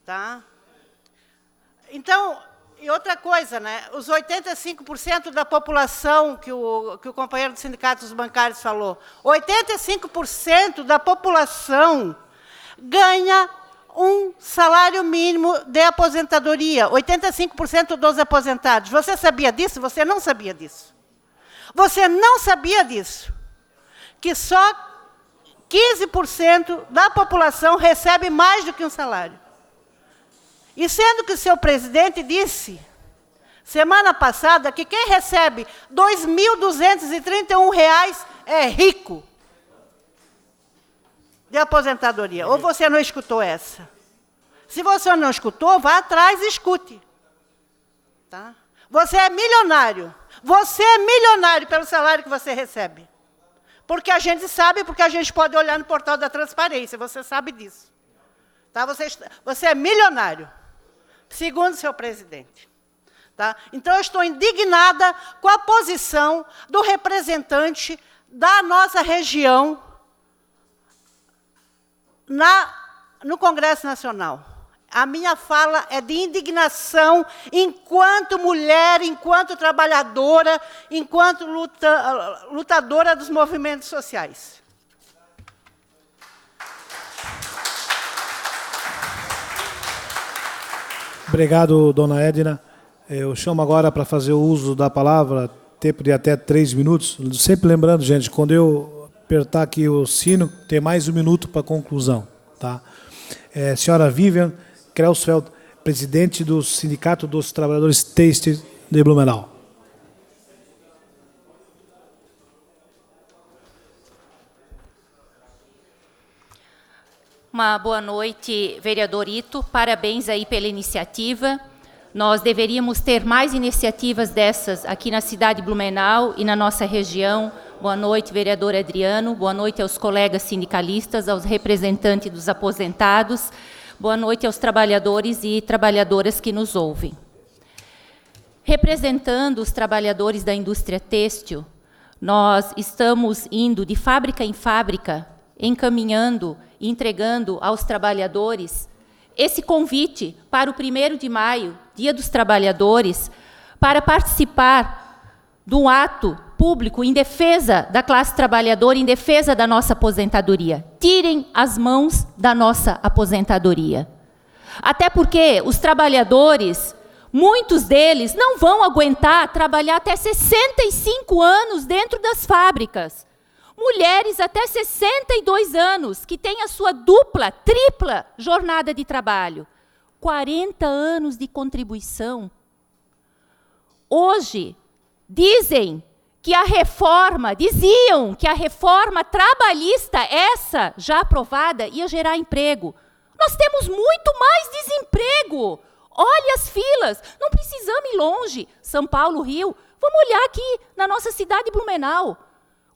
Tá? Então, e outra coisa, né? Os 85% da população que o companheiro dos sindicatos bancários falou, 85% da população ganha um salário mínimo de aposentadoria, 85% dos aposentados. Você sabia disso? Você não sabia disso. Você não sabia disso. Que só 15% da população recebe mais do que um salário. E sendo que o seu presidente disse, semana passada, que quem recebe R$ 2.231 é rico de aposentadoria. Ou você não escutou essa? Se você não escutou, vá atrás e escute. Tá? Você é milionário. Você é milionário pelo salário que você recebe. Porque a gente sabe, porque a gente pode olhar no portal da transparência, você sabe disso. Tá? Você é milionário, segundo o seu presidente. Tá? Então, eu estou indignada com a posição do representante da nossa região no Congresso Nacional. A minha fala é de indignação enquanto mulher, enquanto trabalhadora, enquanto lutadora dos movimentos sociais. Obrigado, dona Edna. Eu chamo agora para fazer o uso da palavra, tempo de até 3 minutos. Sempre lembrando, gente, quando eu apertar aqui o sino, tem mais 1 minuto para a conclusão. Tá? Senhora Vivian Krelsfeld, presidente do Sindicato dos Trabalhadores Têxteis de Blumenau. Uma boa noite, vereador Ito. Parabéns aí pela iniciativa. Nós deveríamos ter mais iniciativas dessas aqui na cidade de Blumenau e na nossa região. Boa noite, vereador Adriano. Boa noite aos colegas sindicalistas, aos representantes dos aposentados. Boa noite aos trabalhadores e trabalhadoras que nos ouvem. Representando os trabalhadores da indústria têxtil, nós estamos indo de fábrica em fábrica, encaminhando e entregando aos trabalhadores esse convite para o 1º de maio, Dia dos Trabalhadores, para participar de um ato público em defesa da classe trabalhadora, em defesa da nossa aposentadoria. Tirem as mãos da nossa aposentadoria. Até porque os trabalhadores, muitos deles, não vão aguentar trabalhar até 65 anos dentro das fábricas. Mulheres até 62 anos, que têm a sua dupla, tripla jornada de trabalho. 40 anos de contribuição. Hoje, diziam que a reforma trabalhista, essa já aprovada, ia gerar emprego. Nós temos muito mais desemprego. Olha as filas, não precisamos ir longe. São Paulo, Rio. Vamos olhar aqui na nossa cidade de Blumenau.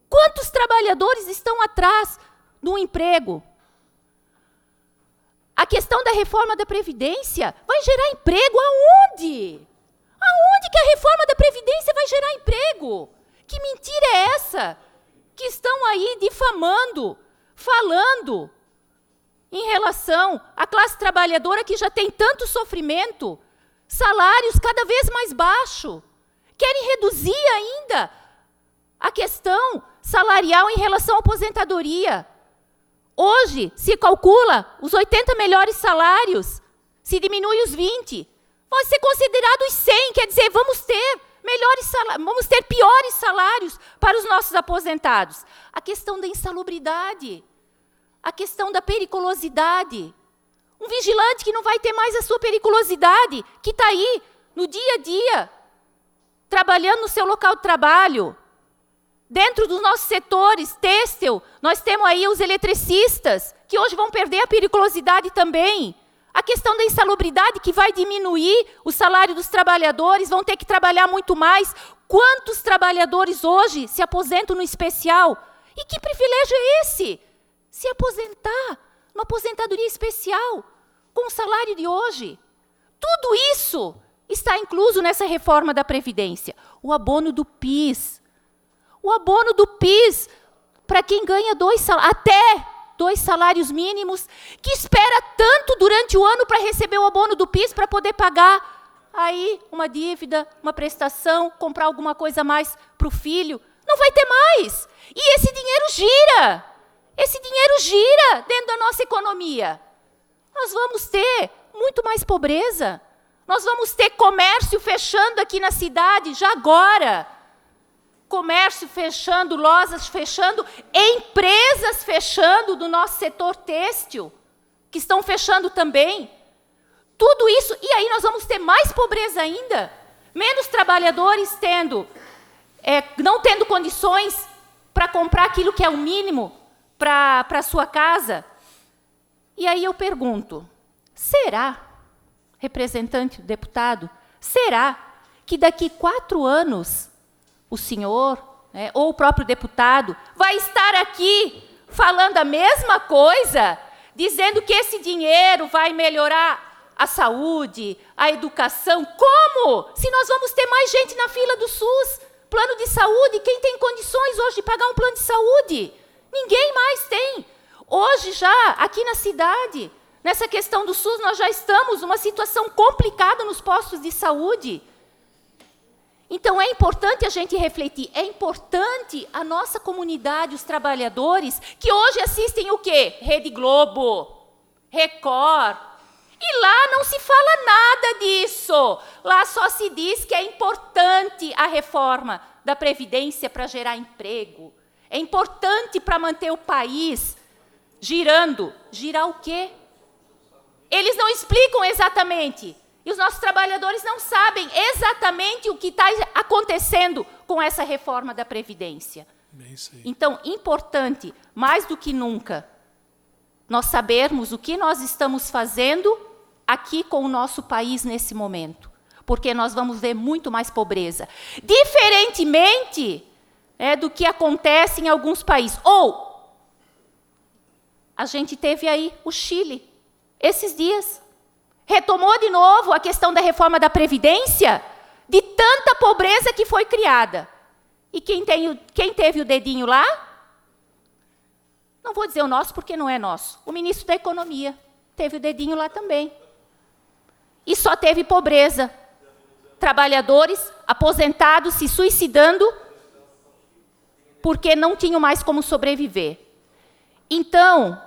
Quantos trabalhadores estão atrás do emprego? A questão da reforma da Previdência vai gerar emprego aonde? Aonde que a reforma da Previdência vai gerar emprego? Que mentira é essa? Que estão aí difamando, falando em relação à classe trabalhadora que já tem tanto sofrimento, salários cada vez mais baixos. Querem reduzir ainda a questão salarial em relação à aposentadoria. Hoje, se calcula os 80 melhores salários, se diminui os 20, vai ser considerado os 100, quer dizer, vamos ter piores salários para os nossos aposentados. A questão da insalubridade, a questão da periculosidade. Um vigilante que não vai ter mais a sua periculosidade, que está aí no dia a dia, trabalhando no seu local de trabalho. Dentro dos nossos setores, têxtil, nós temos aí os eletricistas, que hoje vão perder a periculosidade também. A questão da insalubridade, que vai diminuir o salário dos trabalhadores, vão ter que trabalhar muito mais. Quantos trabalhadores hoje se aposentam no especial? E que privilégio é esse? Se aposentar numa aposentadoria especial, com o salário de hoje. Tudo isso está incluso nessa reforma da Previdência. O abono do PIS. O abono do PIS, para quem ganha até 2 salários mínimos, que espera tanto durante o ano para receber o abono do PIS, para poder pagar aí uma dívida, uma prestação, comprar alguma coisa a mais para o filho. Não vai ter mais. E esse dinheiro gira. esse dinheiro gira dentro da nossa economia. Nós vamos ter muito mais pobreza. Nós vamos ter comércio fechando aqui na cidade, já agora. Comércio fechando, lojas fechando, empresas fechando do nosso setor têxtil, que estão fechando também. Tudo isso, e aí nós vamos ter mais pobreza ainda. Menos trabalhadores não tendo condições para comprar aquilo que é o mínimo para a sua casa. E aí eu pergunto, será, representante, deputado, será que daqui 4 anos o senhor, ou o próprio deputado, vai estar aqui falando a mesma coisa, dizendo que esse dinheiro vai melhorar a saúde, a educação? Como? Se nós vamos ter mais gente na fila do SUS, plano de saúde, quem tem condições hoje de pagar um plano de saúde? Ninguém mais tem. Hoje já, aqui na cidade, nessa questão do SUS, nós já estamos numa situação complicada nos postos de saúde. Então, é importante a gente refletir, é importante a nossa comunidade, os trabalhadores, que hoje assistem o quê? Rede Globo, Record. E lá não se fala nada disso. Lá só se diz que é importante a reforma da Previdência para gerar emprego. É importante para manter o país girando. Girar o quê? Eles não explicam exatamente. E os nossos trabalhadores não sabem exatamente o que está acontecendo com essa reforma da Previdência. Então, importante, mais do que nunca, nós sabermos o que nós estamos fazendo aqui com o nosso país nesse momento. Porque nós vamos ver muito mais pobreza. Diferentemente do que acontece em alguns países. Ou, a gente teve aí o Chile, esses dias. Retomou de novo a questão da reforma da Previdência, de tanta pobreza que foi criada. E quem teve o dedinho lá? Não vou dizer o nosso, porque não é nosso. O ministro da Economia teve o dedinho lá também. E só teve pobreza. Trabalhadores, aposentados, se suicidando, porque não tinham mais como sobreviver. Então,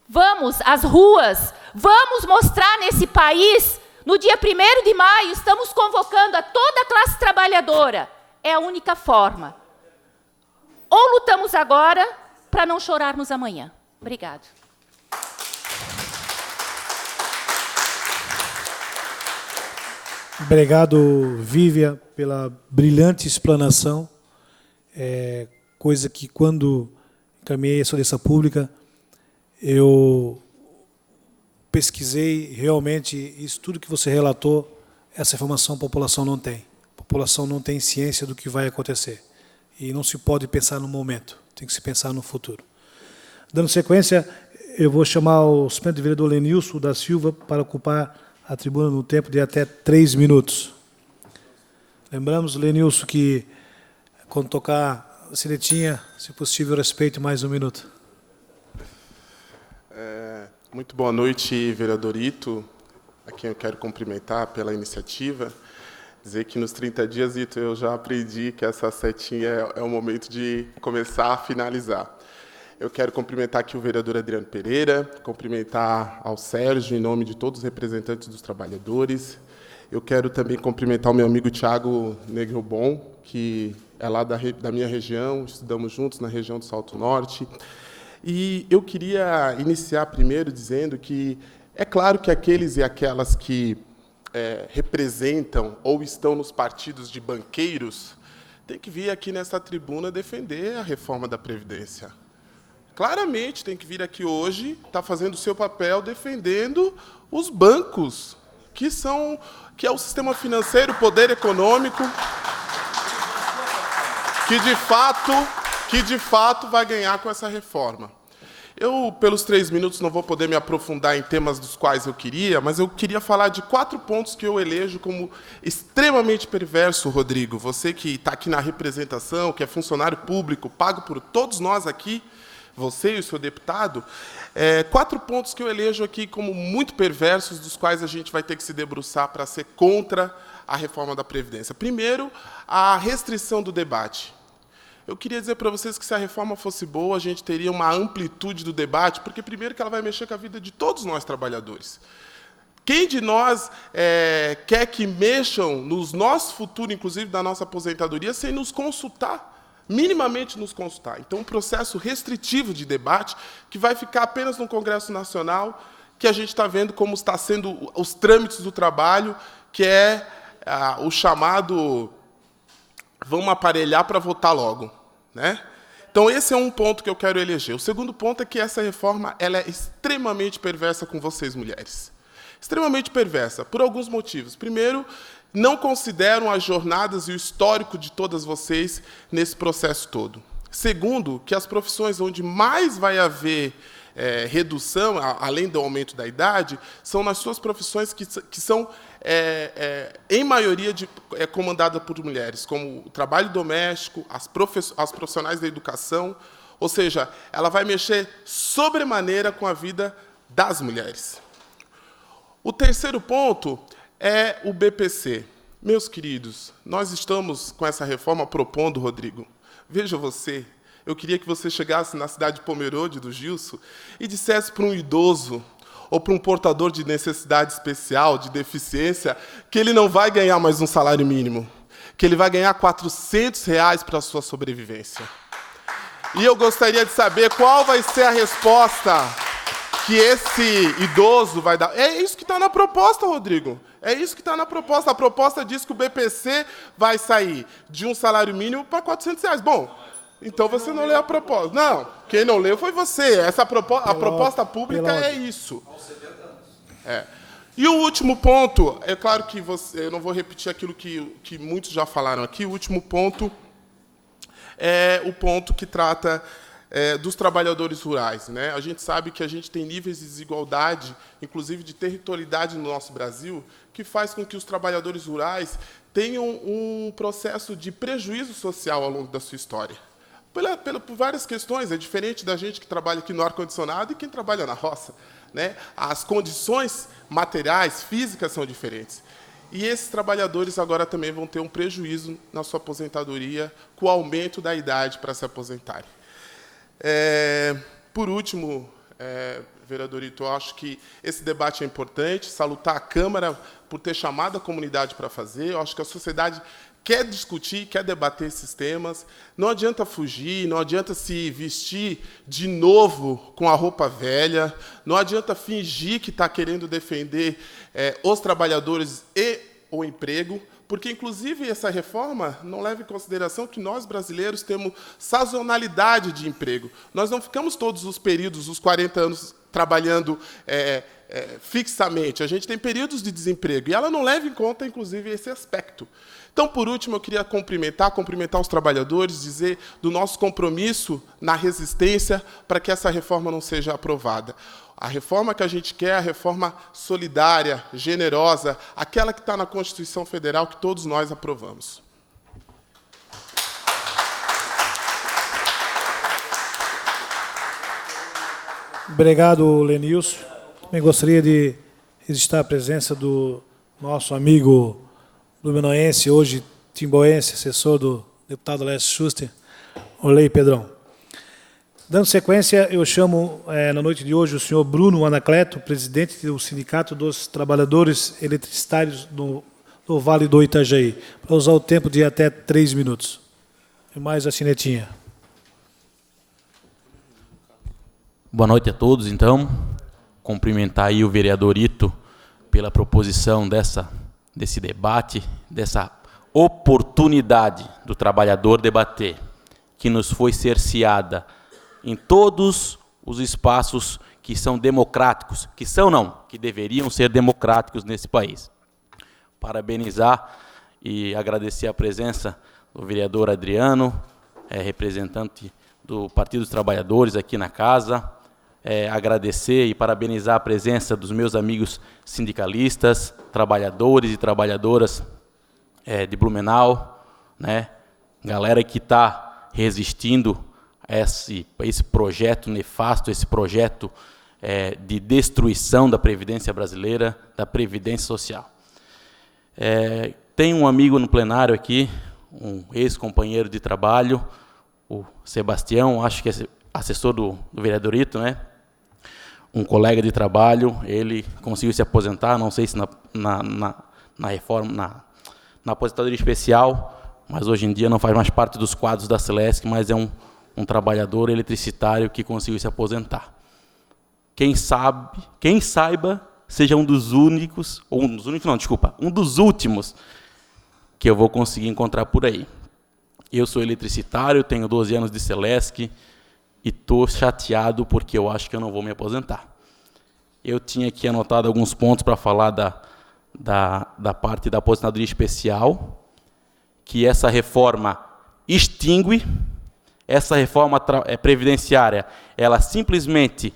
vamos às ruas, vamos mostrar nesse país, no dia 1º de maio, estamos convocando a toda a classe trabalhadora. É a única forma. Ou lutamos agora, para não chorarmos amanhã. Obrigado. Obrigado, Vívia, pela brilhante explanação. Coisa que, quando encaminhei a audiência pública, eu pesquisei realmente isso tudo que você relatou, essa informação a população não tem. A população não tem ciência do que vai acontecer. E não se pode pensar no momento, tem que se pensar no futuro. Dando sequência, eu vou chamar o suplente vereador Lenilson da Silva para ocupar a tribuna no tempo de até 3 minutos. Lembramos, Lenilson, que quando tocar a sinetinha, se possível, respeite mais 1 minuto. Muito boa noite, vereador Ito, a quem eu quero cumprimentar pela iniciativa. Dizer que nos 30 dias, Ito, eu já aprendi que essa setinha é o momento de começar a finalizar. Eu quero cumprimentar aqui o vereador Adriano Pereira, cumprimentar ao Sérgio, em nome de todos os representantes dos trabalhadores. Eu quero também cumprimentar o meu amigo Thiago Negrobon, que é lá da minha região, estudamos juntos na região do Salto Norte. E eu queria iniciar primeiro dizendo que é claro que aqueles e aquelas que representam ou estão nos partidos de banqueiros têm que vir aqui nessa tribuna defender a reforma da Previdência. Claramente tem que vir aqui hoje, está fazendo o seu papel defendendo os bancos, que é o sistema financeiro, o poder econômico, que de fato vai ganhar com essa reforma. Eu, pelos 3 minutos, não vou poder me aprofundar em temas dos quais eu queria, mas eu queria falar de 4 pontos que eu elejo como extremamente perverso, Rodrigo. Você que está aqui na representação, que é funcionário público, pago por todos nós aqui, você e o seu deputado, 4 pontos que eu elejo aqui como muito perversos, dos quais a gente vai ter que se debruçar para ser contra a reforma da Previdência. Primeiro, a restrição do debate. eu queria dizer para vocês que se a reforma fosse boa, a gente teria uma amplitude do debate, porque, primeiro, que ela vai mexer com a vida de todos nós, trabalhadores. Quem de nós quer que mexam no nosso futuro, inclusive da nossa aposentadoria, sem nos consultar, minimamente nos consultar? Então, um processo restritivo de debate, que vai ficar apenas no Congresso Nacional, que a gente está vendo como está sendo os trâmites do trabalho, que é o chamado vamos aparelhar para votar logo, né? Então, esse é um ponto que eu quero eleger. O segundo ponto é que essa reforma ela é extremamente perversa com vocês, mulheres. Extremamente perversa, por alguns motivos. Primeiro, não consideram as jornadas e o histórico de todas vocês nesse processo todo. Segundo, que as profissões onde mais vai haver redução, além do aumento da idade, são nas suas profissões que são, em maioria, comandadas por mulheres, como o trabalho doméstico, as profissionais da educação, ou seja, ela vai mexer sobremaneira com a vida das mulheres. O terceiro ponto é o BPC. Meus queridos, nós estamos com essa reforma propondo, Rodrigo, veja você, eu queria que você chegasse na cidade de Pomerode, do Gilson, e dissesse para um idoso ou para um portador de necessidade especial, de deficiência, que ele não vai ganhar mais um salário mínimo, que ele vai ganhar R$400 para a sua sobrevivência. E eu gostaria de saber qual vai ser a resposta que esse idoso vai dar. É isso que está na proposta, Rodrigo. É isso que está na proposta. A proposta diz que o BPC vai sair de um salário mínimo para R$400. Bom, então você não leu a proposta. Não, quem não leu foi você. A proposta pública é isso. E o último ponto, é claro que eu não vou repetir aquilo que muitos já falaram aqui, o último ponto é o ponto que trata dos trabalhadores rurais, né? A gente sabe que a gente tem níveis de desigualdade, inclusive de territorialidade no nosso Brasil, que faz com que os trabalhadores rurais tenham um processo de prejuízo social ao longo da sua história. Por várias questões, é diferente da gente que trabalha aqui no ar-condicionado e quem trabalha na roça, né? As condições materiais, físicas, são diferentes. E esses trabalhadores agora também vão ter um prejuízo na sua aposentadoria com o aumento da idade para se aposentarem. Por último, vereadorito, eu acho que esse debate é importante, salutar a Câmara por ter chamado a comunidade para fazer. Eu acho que a sociedade quer discutir, quer debater esses temas. Não adianta fugir, não adianta se vestir de novo com a roupa velha, não adianta fingir que está querendo defender os trabalhadores e o emprego, porque, inclusive, essa reforma não leva em consideração que nós, brasileiros, temos sazonalidade de emprego. Nós não ficamos todos os períodos, os 40 anos, trabalhando fixamente. A gente tem períodos de desemprego, e ela não leva em conta, inclusive, esse aspecto. Então, por último, eu queria cumprimentar os trabalhadores, dizer do nosso compromisso na resistência para que essa reforma não seja aprovada. A reforma que a gente quer é a reforma solidária, generosa, aquela que está na Constituição Federal, que todos nós aprovamos. Obrigado, Lenilson. Também gostaria de registrar a presença do nosso amigo blumenauense, hoje timboense, assessor do deputado Lécio Schuster, Olei Pedrão. Dando sequência, eu chamo, na noite de hoje, o senhor Bruno Anacleto, presidente do Sindicato dos Trabalhadores Eletricitários do Vale do Itajaí, para usar o tempo de até 3 minutos. E mais a sinetinha. Boa noite a todos, então. Cumprimentar aí o vereador Ito pela proposição desse debate, dessa oportunidade do trabalhador debater, que nos foi cerceada em todos os espaços que são democráticos, que deveriam ser democráticos nesse país. Parabenizar e agradecer a presença do vereador Adriano, representante do Partido dos Trabalhadores aqui na casa, agradecer e parabenizar a presença dos meus amigos sindicalistas, trabalhadores e trabalhadoras de Blumenau, né? Galera que está resistindo a esse projeto nefasto, esse projeto de destruição da Previdência brasileira, da Previdência Social. Tem um amigo no plenário aqui, um ex-companheiro de trabalho, o Sebastião, acho que é assessor do vereador Ito, né? Um colega de trabalho, ele conseguiu se aposentar, não sei se na reforma, na aposentadoria especial, mas hoje em dia não faz mais parte dos quadros da Celesc, mas é um trabalhador eletricitário que conseguiu se aposentar. Quem saiba, seja um dos únicos, ou um dos únicos não, desculpa, um dos últimos que eu vou conseguir encontrar por aí. Eu sou eletricitário, tenho 12 anos de Celesc, e estou chateado porque eu acho que eu não vou me aposentar. Eu tinha aqui anotado alguns pontos para falar da parte da aposentadoria especial, que essa reforma extingue, essa reforma previdenciária, ela simplesmente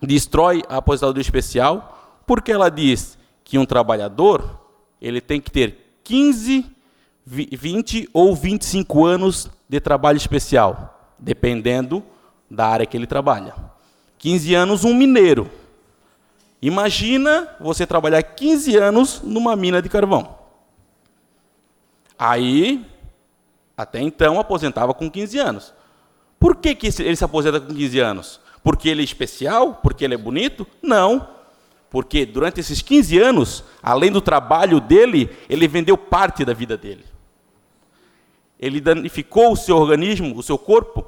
destrói a aposentadoria especial, porque ela diz que um trabalhador ele tem que ter 15, 20 ou 25 anos de trabalho especial, dependendo da área que ele trabalha. 15 anos, um mineiro. Imagina você trabalhar 15 anos numa mina de carvão. Aí, até então, aposentava com 15 anos. Por que ele se aposenta com 15 anos? Porque ele é especial? Porque ele é bonito? Não. Porque durante esses 15 anos, além do trabalho dele, ele vendeu parte da vida dele. Ele danificou o seu organismo, o seu corpo,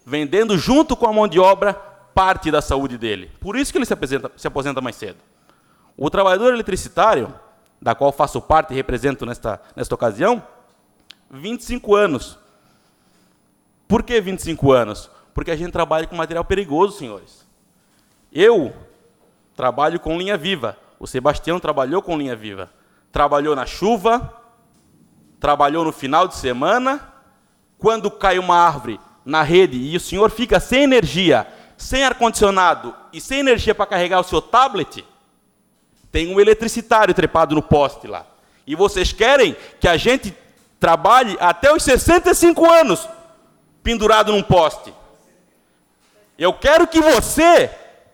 vendendo junto com a mão de obra parte da saúde dele. Por isso que ele se aposenta mais cedo. O trabalhador eletricitário, da qual faço parte e represento nesta ocasião, 25 anos. Por que 25 anos? Porque a gente trabalha com material perigoso, senhores. Eu trabalho com linha viva. O Sebastião trabalhou com linha viva. Trabalhou na chuva, trabalhou no final de semana, quando cai uma árvore na rede e o senhor fica sem energia, sem ar-condicionado e sem energia para carregar o seu tablet, tem um eletricitário trepado no poste lá. E vocês querem que a gente trabalhe até os 65 anos pendurado num poste. Eu quero que você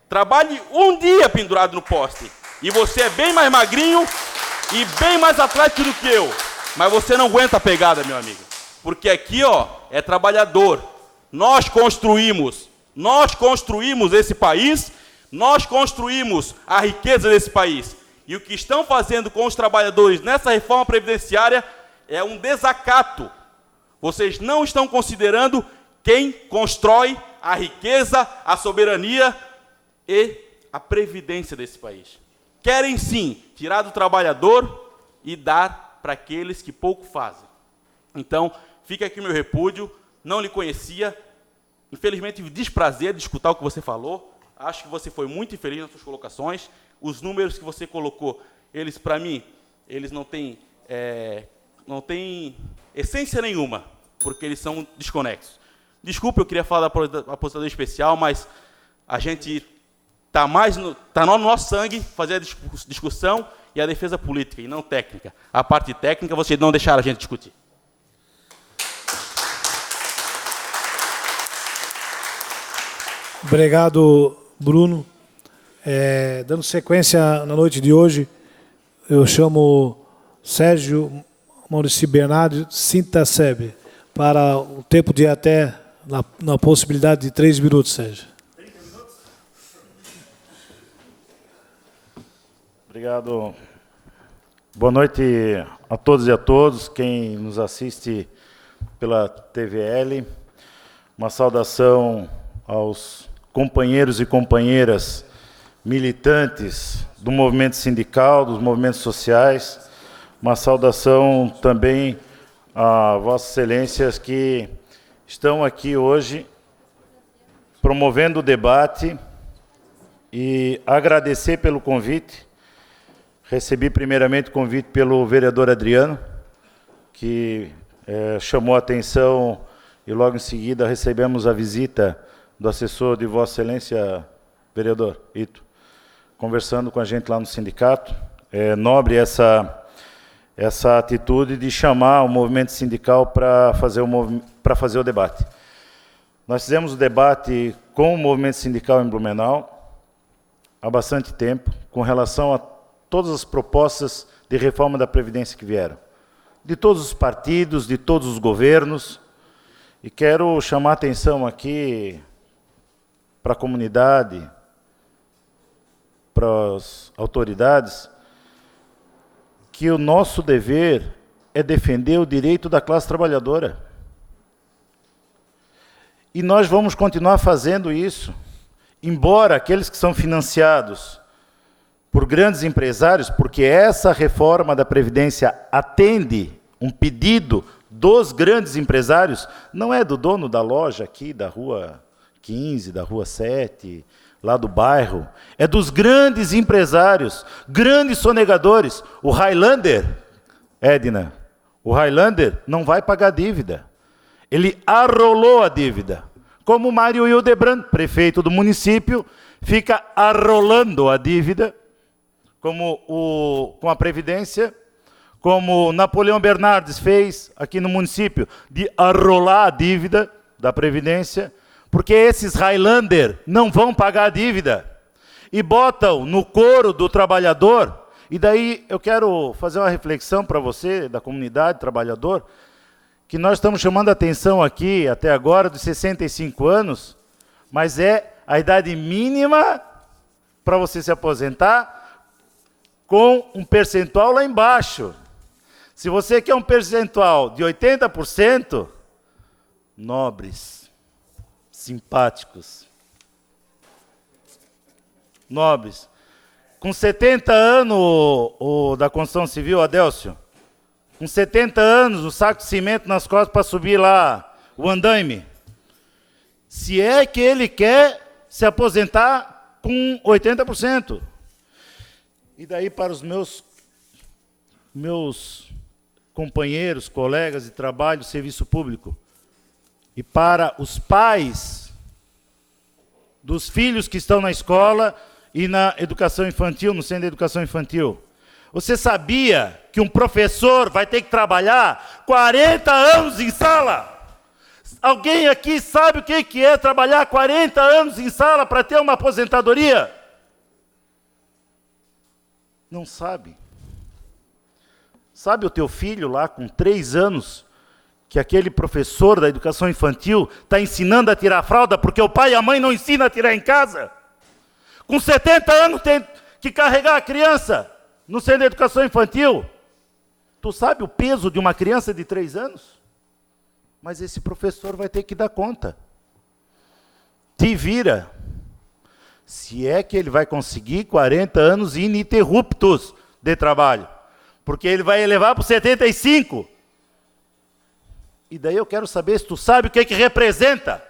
trabalhe um dia pendurado no poste. E você é bem mais magrinho e bem mais atlético do que eu. Mas você não aguenta a pegada, meu amigo. Porque aqui, ó, é trabalhador. Nós construímos esse país, nós construímos a riqueza desse país. E o que estão fazendo com os trabalhadores nessa reforma previdenciária é um desacato. Vocês não estão considerando quem constrói a riqueza, a soberania e a previdência desse país. Querem sim tirar do trabalhador e dar para aqueles que pouco fazem. Então, fica aqui o meu repúdio, não lhe conhecia, infelizmente tive desprazer de escutar o que você falou, acho que você foi muito infeliz nas suas colocações, os números que você colocou, eles, para mim, eles não têm essência nenhuma, porque eles são desconexos. Desculpe, eu queria falar da aposentadoria especial, mas a gente está no nosso sangue fazer a discussão e a defesa política, e não técnica. A parte técnica, vocês não deixaram a gente discutir. Obrigado, Bruno. Dando sequência na noite de hoje, eu chamo Sérgio Maurício Bernardo Sinta-Sebe para o tempo de até, na possibilidade de 3 minutos, Sérgio. 30 minutos? Obrigado. Boa noite a todos e a todos, quem nos assiste pela TVL. Uma saudação aos companheiros e companheiras militantes do movimento sindical, dos movimentos sociais. Uma saudação também a Vossas Excelências que estão aqui hoje promovendo o debate e agradecer pelo convite. Recebi primeiramente o convite pelo vereador Adriano, que chamou a atenção e logo em seguida recebemos a visita do assessor de Vossa Excelência, vereador Ito, conversando com a gente lá no sindicato. É nobre essa atitude de chamar o movimento sindical para fazer o debate. Nós fizemos o debate com o movimento sindical em Blumenau há bastante tempo, com relação a todas as propostas de reforma da Previdência que vieram, de todos os partidos, de todos os governos, E quero chamar a atenção aqui para a comunidade, para as autoridades, que o nosso dever é defender o direito da classe trabalhadora. E nós vamos continuar fazendo isso, embora aqueles que são financiados por grandes empresários, porque essa reforma da Previdência atende um pedido dos grandes empresários, não é do dono da loja aqui da Rua 15, da Rua 7, lá do bairro, é dos grandes empresários, grandes sonegadores. O Highlander, Edna, o Highlander não vai pagar dívida. Ele arrolou a dívida. Como o Mário Hildebrand, prefeito do município, fica arrolando a dívida, com a Previdência, como Napoleão Bernardes fez aqui no município, de arrolar a dívida da Previdência, porque esses Highlander não vão pagar a dívida e botam no couro do trabalhador. E daí eu quero fazer uma reflexão para você, da comunidade trabalhador, que nós estamos chamando a atenção aqui, até agora, dos 65 anos, mas é a idade mínima para você se aposentar, com um percentual lá embaixo. Se você quer um percentual de 80%, nobres, simpáticos, nobres. Com 70 anos, o da construção civil, Adélcio, com 70 anos, o saco de cimento nas costas para subir lá o andaime. Se é que ele quer se aposentar com 80%. E daí para os meus companheiros, colegas de trabalho, serviço público, e para os pais dos filhos que estão na escola e na educação infantil, no centro de educação infantil. Você sabia que um professor vai ter que trabalhar 40 anos em sala? Alguém aqui sabe o que é trabalhar 40 anos em sala para ter uma aposentadoria? Não sabe. Sabe o teu filho lá com 3 anos, que aquele professor da educação infantil está ensinando a tirar a fralda porque o pai e a mãe não ensinam a tirar em casa? Com 70 anos tem que carregar a criança no centro de educação infantil. Tu sabe o peso de uma criança de 3 anos? Mas esse professor vai ter que dar conta. Te vira. Se é que ele vai conseguir 40 anos ininterruptos de trabalho. Porque ele vai elevar para 75. E daí eu quero saber se tu sabe o que representa.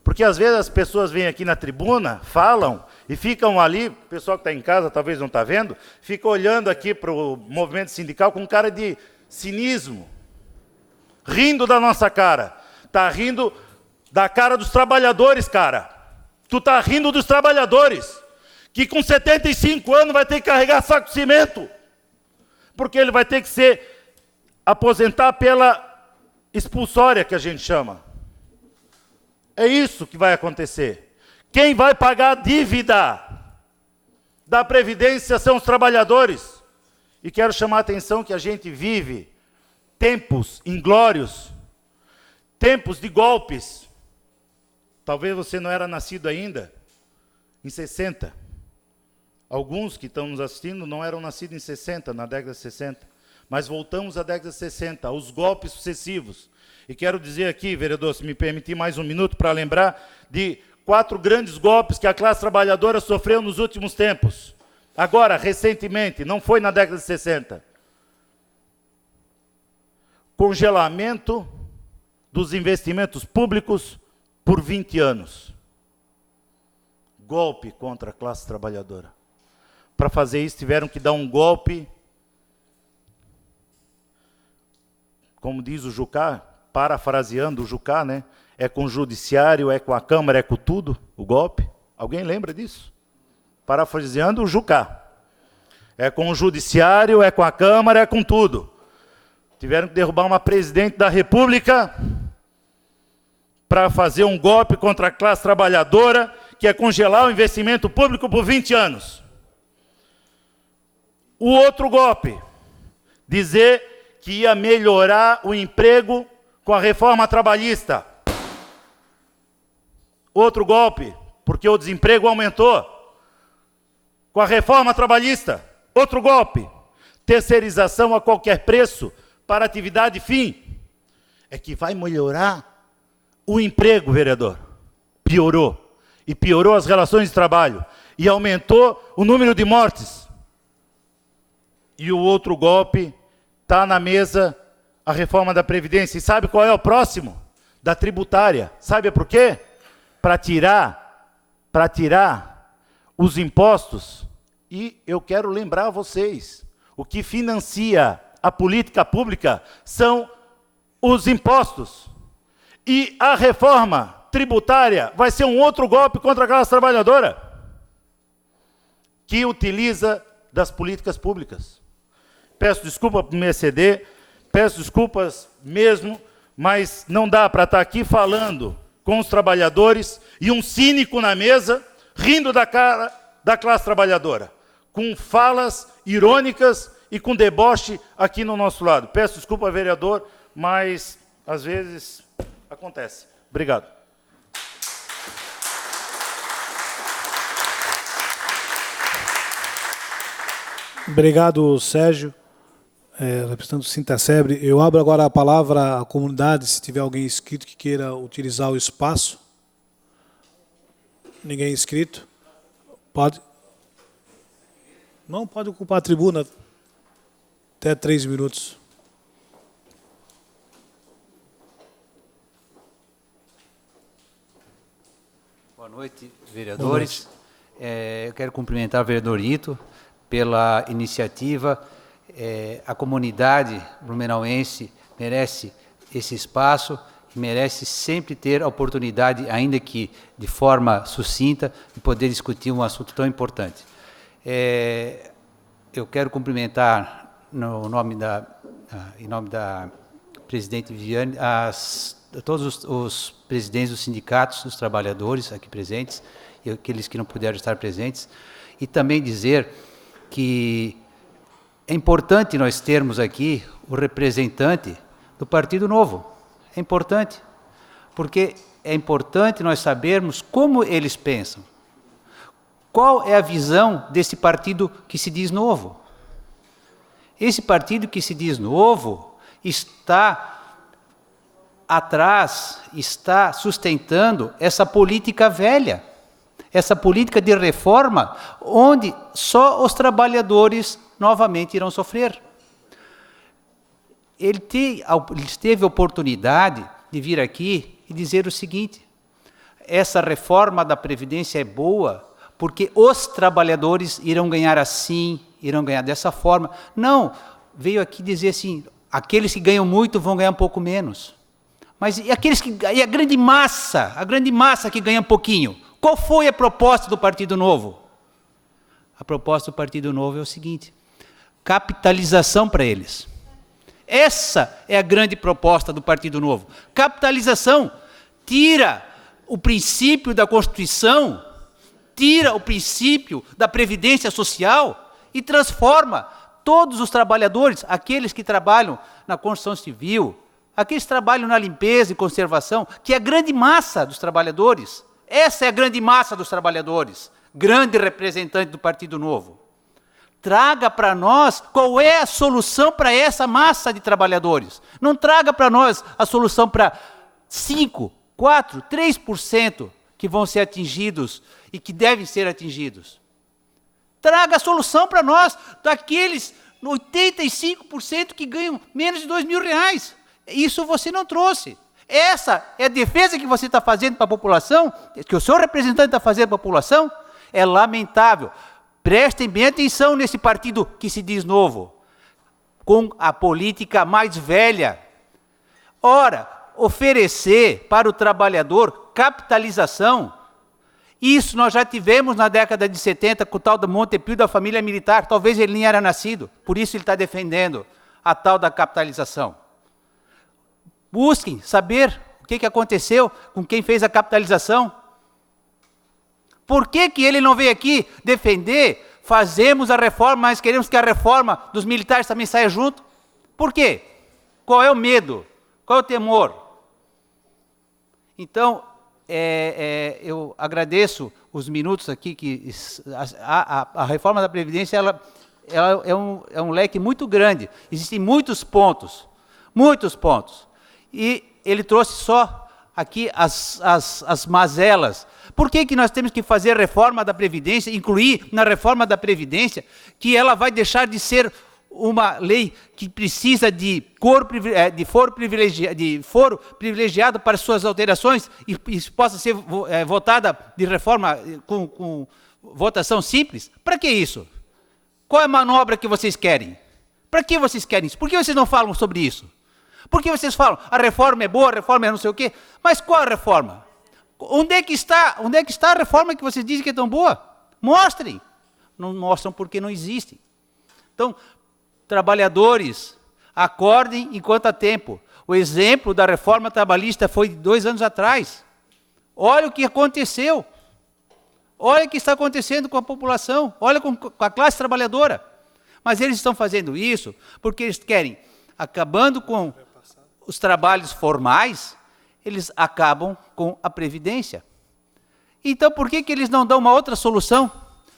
Porque às vezes as pessoas vêm aqui na tribuna, falam, e ficam ali, o pessoal que está em casa talvez não está vendo, fica olhando aqui para o movimento sindical com cara de cinismo. Rindo da nossa cara. Está rindo da cara dos trabalhadores, cara. Tu está rindo dos trabalhadores, que com 75 anos vai ter que carregar saco de cimento, porque ele vai ter que se aposentar pela expulsória, que a gente chama. É isso que vai acontecer. Quem vai pagar a dívida da Previdência são os trabalhadores. E quero chamar a atenção que a gente vive tempos inglórios, tempos de golpes. Talvez você não era nascido ainda, em 60. Alguns que estão nos assistindo não eram nascidos em 60, na década de 60. Mas voltamos à década de 60, aos golpes sucessivos. E quero dizer aqui, vereador, se me permitir mais um minuto para lembrar de 4 grandes golpes que a classe trabalhadora sofreu nos últimos tempos. Agora, recentemente, não foi na década de 60. Congelamento dos investimentos públicos por 20 anos. Golpe contra a classe trabalhadora. Para fazer isso, tiveram que dar um golpe, como diz o Jucá, parafraseando o Jucá, né? É com o judiciário, é com a Câmara, é com tudo, o golpe. Alguém lembra disso? Parafraseando o Jucá. É com o judiciário, é com a Câmara, é com tudo. Tiveram que derrubar uma presidente da República para fazer um golpe contra a classe trabalhadora, que é congelar o investimento público por 20 anos. O outro golpe, dizer que ia melhorar o emprego com a reforma trabalhista. Outro golpe, porque o desemprego aumentou. Com a reforma trabalhista. Outro golpe, terceirização a qualquer preço para atividade fim. É que vai melhorar o emprego, vereador. Piorou. E piorou as relações de trabalho. E aumentou o número de mortes. E o outro golpe está na mesa, a reforma da Previdência. E sabe qual é o próximo? Da tributária. Sabe por quê? Para tirar os impostos. E eu quero lembrar a vocês, o que financia a política pública são os impostos. E a reforma tributária vai ser um outro golpe contra a classe trabalhadora que utiliza das políticas públicas. Peço desculpa por me exceder, peço desculpas mesmo, mas não dá para estar aqui falando com os trabalhadores e um cínico na mesa, rindo da cara da classe trabalhadora, com falas irônicas e com deboche aqui no nosso lado. Peço desculpa, vereador, mas às vezes acontece. Obrigado. Obrigado, Sérgio. Representante do Sintasebre, eu abro agora a palavra à comunidade, se tiver alguém inscrito que queira utilizar o espaço. Ninguém inscrito? Pode? Não, pode ocupar a tribuna até 3 minutos. Boa noite, vereadores. Boa noite. Eu quero cumprimentar o vereador Ito pela iniciativa. A comunidade blumenauense merece esse espaço e merece sempre ter a oportunidade, ainda que de forma sucinta, de poder discutir um assunto tão importante. Eu quero cumprimentar, em nome da presidente Viviane, todos os presidentes dos sindicatos, dos trabalhadores aqui presentes, e aqueles que não puderam estar presentes, e também dizer que é importante nós termos aqui o representante do Partido Novo. É importante, porque é importante nós sabermos como eles pensam. Qual é a visão desse partido que se diz novo? Esse partido que se diz novo está atrás, está sustentando essa política velha, essa política de reforma, onde só os trabalhadores novamente irão sofrer. Ele teve a oportunidade de vir aqui e dizer o seguinte: essa reforma da Previdência é boa porque os trabalhadores irão ganhar assim, irão ganhar dessa forma. Não, veio aqui dizer assim, aqueles que ganham muito vão ganhar um pouco menos. Mas e aqueles que, e a grande massa que ganha um pouquinho? Qual foi a proposta do Partido Novo? A proposta do Partido Novo é o seguinte: capitalização para eles. Essa é a grande proposta do Partido Novo. Capitalização. Tira o princípio da Constituição, tira o princípio da Previdência Social e transforma todos os trabalhadores, aqueles que trabalham na construção civil, aqueles que trabalham na limpeza e conservação, que é a grande massa dos trabalhadores. Essa é a grande massa dos trabalhadores, grande representante do Partido Novo. Traga para nós qual é a solução para essa massa de trabalhadores. Não traga para nós a solução para 5%, 4%, 3% que vão ser atingidos e que devem ser atingidos. Traga a solução para nós daqueles 85% que ganham menos de R$2.000. Isso você não trouxe. Essa é a defesa que você está fazendo para a população, que o seu representante está fazendo para a população. É lamentável. Prestem bem atenção nesse partido que se diz novo, com a política mais velha. Ora, oferecer para o trabalhador capitalização, isso nós já tivemos na década de 70 com o tal do Montepio da família militar. Talvez ele nem era nascido, por isso ele está defendendo a tal da capitalização. Busquem saber o que aconteceu com quem fez a capitalização. Por que ele não veio aqui defender? Fazemos a reforma, mas queremos que a reforma dos militares também saia junto. Por quê? Qual é o medo? Qual é o temor? Então, eu agradeço os minutos aqui, que a reforma da Previdência ela é um leque muito grande. Existem muitos pontos. E ele trouxe só aqui as mazelas. Por que nós temos que fazer reforma da Previdência, incluir na reforma da Previdência, que ela vai deixar de ser uma lei que precisa de foro privilegiado para suas alterações e possa ser votada de reforma com votação simples? Para que isso? Qual é a manobra que vocês querem? Para que vocês querem isso? Por que vocês não falam sobre isso? Por que vocês falam, a reforma é boa, a reforma é não sei o quê? Mas qual a reforma? Onde é que está a reforma que vocês dizem que é tão boa? Mostrem. Não mostram porque não existe. Então, trabalhadores, acordem enquanto há tempo. O exemplo da reforma trabalhista foi 2 anos atrás. Olha o que aconteceu. Olha o que está acontecendo com a população. Olha com a classe trabalhadora. Mas eles estão fazendo isso porque eles querem, acabando com os trabalhos formais, eles acabam com a Previdência. Então, por que eles não dão uma outra solução?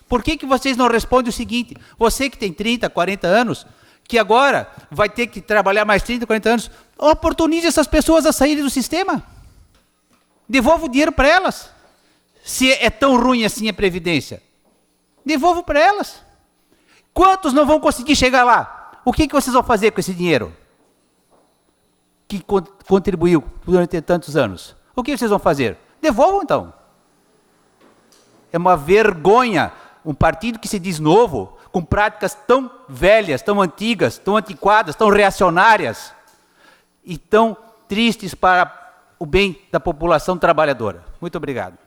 Por que vocês não respondem o seguinte? Você que tem 30, 40 anos, que agora vai ter que trabalhar mais 30, 40 anos, oportunize essas pessoas a saírem do sistema. Devolva o dinheiro para elas. Se é tão ruim assim a Previdência, devolva para elas. Quantos não vão conseguir chegar lá? O que vocês vão fazer com esse dinheiro? Que contribuiu durante tantos anos. O que vocês vão fazer? Devolvam, então. É uma vergonha um partido que se diz novo, com práticas tão velhas, tão antigas, tão antiquadas, tão reacionárias e tão tristes para o bem da população trabalhadora. Muito obrigado.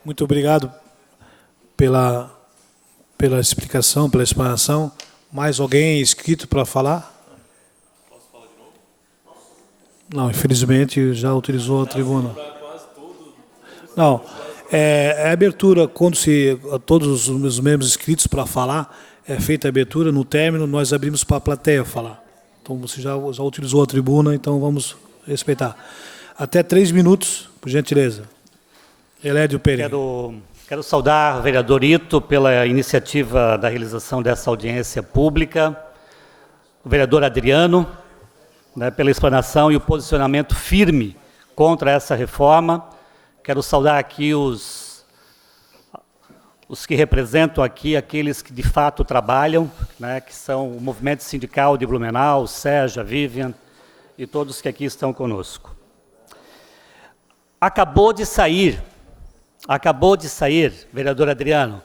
Muito obrigado pela explicação, pela explanação. Mais alguém inscrito para falar? Posso falar de novo? Não, infelizmente já utilizou a tribuna. Não, a abertura, quando todos os membros inscritos para falar, é feita a abertura, no término nós abrimos para a plateia falar. Então você já utilizou a tribuna, então vamos respeitar. Até 3 minutos, por gentileza. Elédio Pereira. Quero saudar o vereador Ito pela iniciativa da realização dessa audiência pública, o vereador Adriano, pela explanação e o posicionamento firme contra essa reforma. Quero saudar aqui os que representam aqui aqueles que de fato trabalham, que são o movimento sindical de Blumenau, o Sérgio, a Vivian e todos que aqui estão conosco. Acabou de sair, vereador Adriano,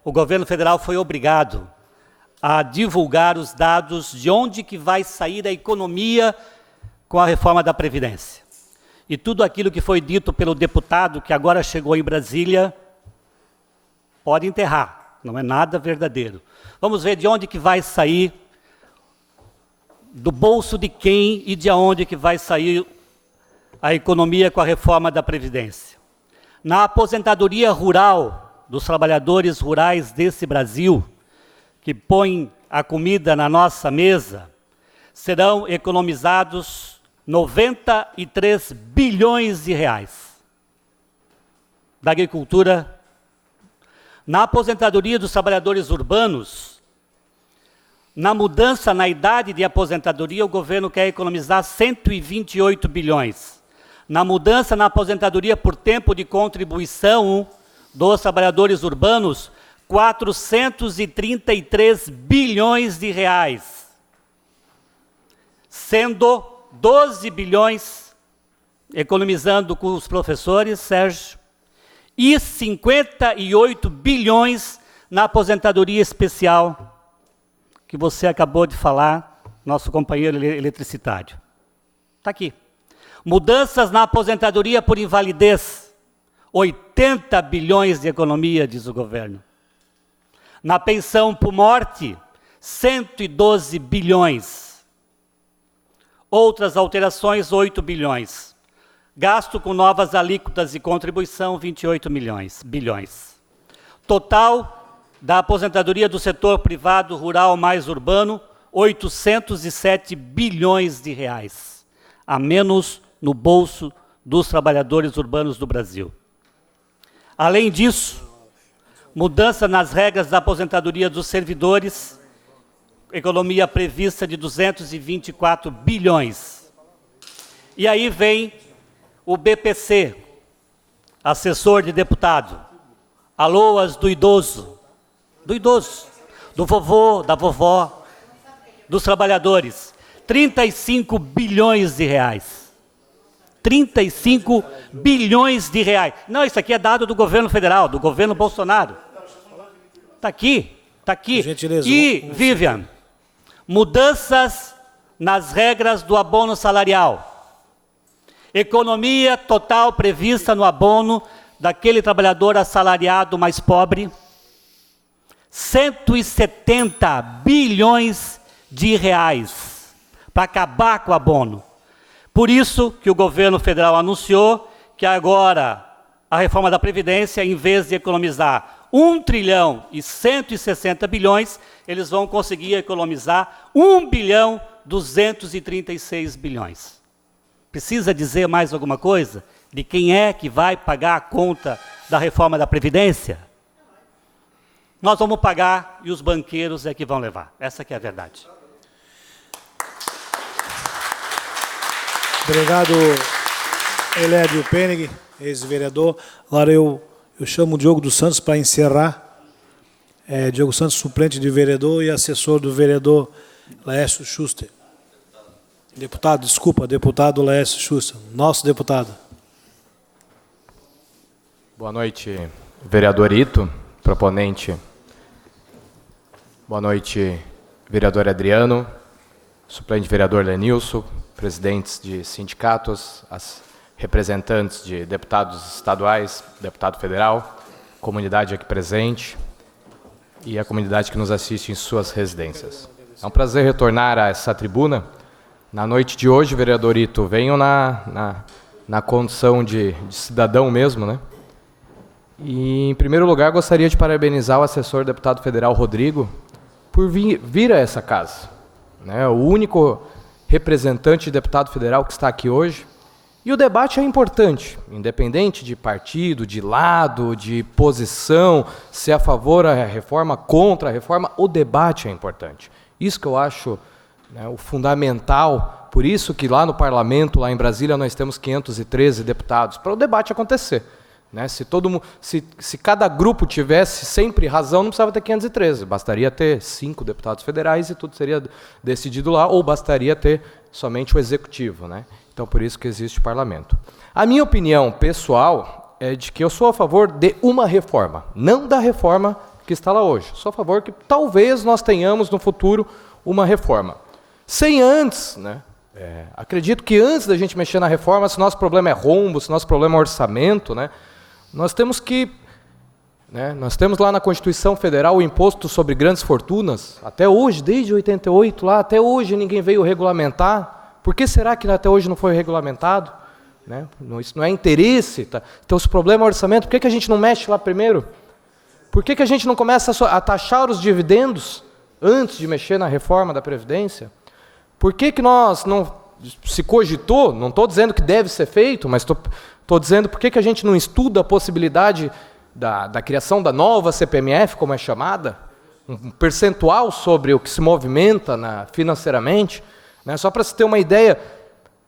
o governo federal foi obrigado a divulgar os dados de onde que vai sair a economia com a reforma da Previdência. E tudo aquilo que foi dito pelo deputado que agora chegou em Brasília, pode enterrar, não é nada verdadeiro. Vamos ver de onde que vai sair, do bolso de quem e de onde que vai sair a economia com a reforma da Previdência. Na aposentadoria rural dos trabalhadores rurais desse Brasil, que põem a comida na nossa mesa, serão economizados 93 bilhões de reais. Da agricultura, na aposentadoria dos trabalhadores urbanos, na mudança na idade de aposentadoria, o governo quer economizar 128 bilhões. Na mudança na aposentadoria por tempo de contribuição dos trabalhadores urbanos, 433 bilhões de reais, sendo 12 bilhões economizando com os professores, Sérgio, e 58 bilhões na aposentadoria especial, que você acabou de falar, nosso companheiro eletricitário. Está aqui. Mudanças na aposentadoria por invalidez, 80 bilhões de economia, diz o governo. Na pensão por morte, 112 bilhões. Outras alterações, 8 bilhões. Gasto com novas alíquotas e contribuição, 28 bilhões. Total, da aposentadoria do setor privado rural mais urbano, 807 bilhões de reais, a menos no bolso dos trabalhadores urbanos do Brasil. Além disso, mudança nas regras da aposentadoria dos servidores, economia prevista de 224 bilhões. E aí vem o BPC, assessor de deputado, aloas do idoso, do vovô, da vovó, dos trabalhadores, 35 bilhões de reais. 35 bilhões de reais. Não, isso aqui é dado do governo federal, do governo Bolsonaro. Está aqui, está aqui. Gentileza, E, Vivian, mudanças nas regras do abono salarial. Economia total prevista no abono daquele trabalhador assalariado mais pobre, 170 bilhões de reais para acabar com o abono. Por isso que o governo federal anunciou que agora a reforma da Previdência, em vez de economizar 1 trilhão e 160 bilhões, eles vão conseguir economizar 1 bilhão 236 bilhões. Precisa dizer mais alguma coisa? De quem é que vai pagar a conta da reforma da Previdência? Nós vamos pagar e os banqueiros é que vão levar. Essa que é a verdade. Obrigado, Elédio Penig, ex-vereador. Agora eu chamo o Diogo dos Santos para encerrar. Diogo Santos, suplente de vereador e assessor do vereador Laércio Schuster. Deputado Laércio Schuster, nosso deputado. Boa noite, vereador Ito, proponente. Boa noite, vereador Adriano, suplente vereador Lenilson, presidentes de sindicatos, as representantes de deputados estaduais, deputado federal, comunidade aqui presente e a comunidade que nos assiste em suas residências. É um prazer retornar a essa tribuna. Na noite de hoje, vereador Ito, venho na condição de cidadão mesmo, né? E, em primeiro lugar, gostaria de parabenizar o assessor deputado federal Rodrigo por vir a essa casa, né? O único representante de deputado federal que está aqui hoje. E o debate é importante, independente de partido, de lado, de posição, se é a favor da reforma, contra a reforma, o debate é importante. Isso que eu acho, né, o fundamental, por isso que lá no parlamento, lá em Brasília, nós temos 513 deputados, para o debate acontecer. Né? Se cada grupo tivesse sempre razão, não precisava ter 513, bastaria ter 5 deputados federais e tudo seria decidido lá, ou bastaria ter somente o executivo, né? Então, por isso que existe o parlamento. A minha opinião pessoal é de que eu sou a favor de uma reforma, não da reforma que está lá hoje. Sou a favor que talvez nós tenhamos no futuro uma reforma. Sem antes, né? Acredito que antes da gente mexer na reforma, se nosso problema é rombo, se nosso problema é orçamento, né? Nós temos que, né, nós temos lá na Constituição Federal o imposto sobre grandes fortunas, até hoje, desde 88 lá, até hoje ninguém veio regulamentar. Por que será que até hoje não foi regulamentado? Né? Isso não é interesse. Tá? Então, se o problema é orçamento, por que a gente não mexe lá primeiro? Por que a gente não começa a taxar os dividendos antes de mexer na reforma da Previdência? Por que nós não se cogitou, não estou dizendo que deve ser feito, mas estou dizendo por que a gente não estuda a possibilidade da criação da nova CPMF, como é chamada, um percentual sobre o que se movimenta financeiramente, né? Só para se ter uma ideia,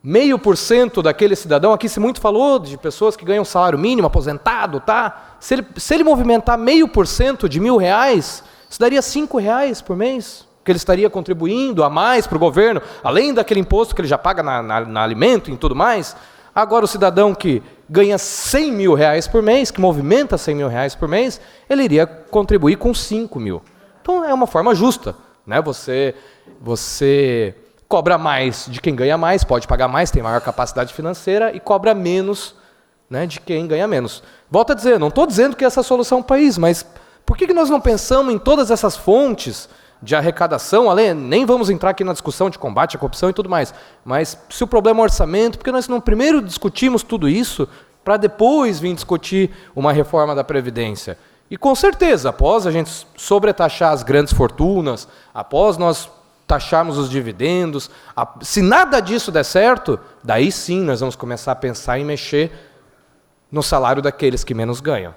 0,5% daquele cidadão, aqui se muito falou de pessoas que ganham salário mínimo, aposentado, tá? Se ele movimentar 0,5% de R$1.000, isso daria R$5 por mês, que ele estaria contribuindo a mais para o governo, além daquele imposto que ele já paga na alimento e tudo mais. Agora, o cidadão que ganha R$100 mil por mês, que movimenta R$100 mil por mês, ele iria contribuir com 5 mil. Então, é uma forma justa, né? Você cobra mais de quem ganha mais, pode pagar mais, tem maior capacidade financeira, e cobra menos, né, de quem ganha menos. Volto a dizer, não estou dizendo que essa é a solução do país, mas por que nós não pensamos em todas essas fontes de arrecadação, nem vamos entrar aqui na discussão de combate à corrupção e tudo mais, mas se o problema é orçamento, por que nós não primeiro discutimos tudo isso, para depois vir discutir uma reforma da Previdência? E com certeza, após a gente sobretaxar as grandes fortunas, após nós taxarmos os dividendos, se nada disso der certo, daí sim nós vamos começar a pensar em mexer no salário daqueles que menos ganham.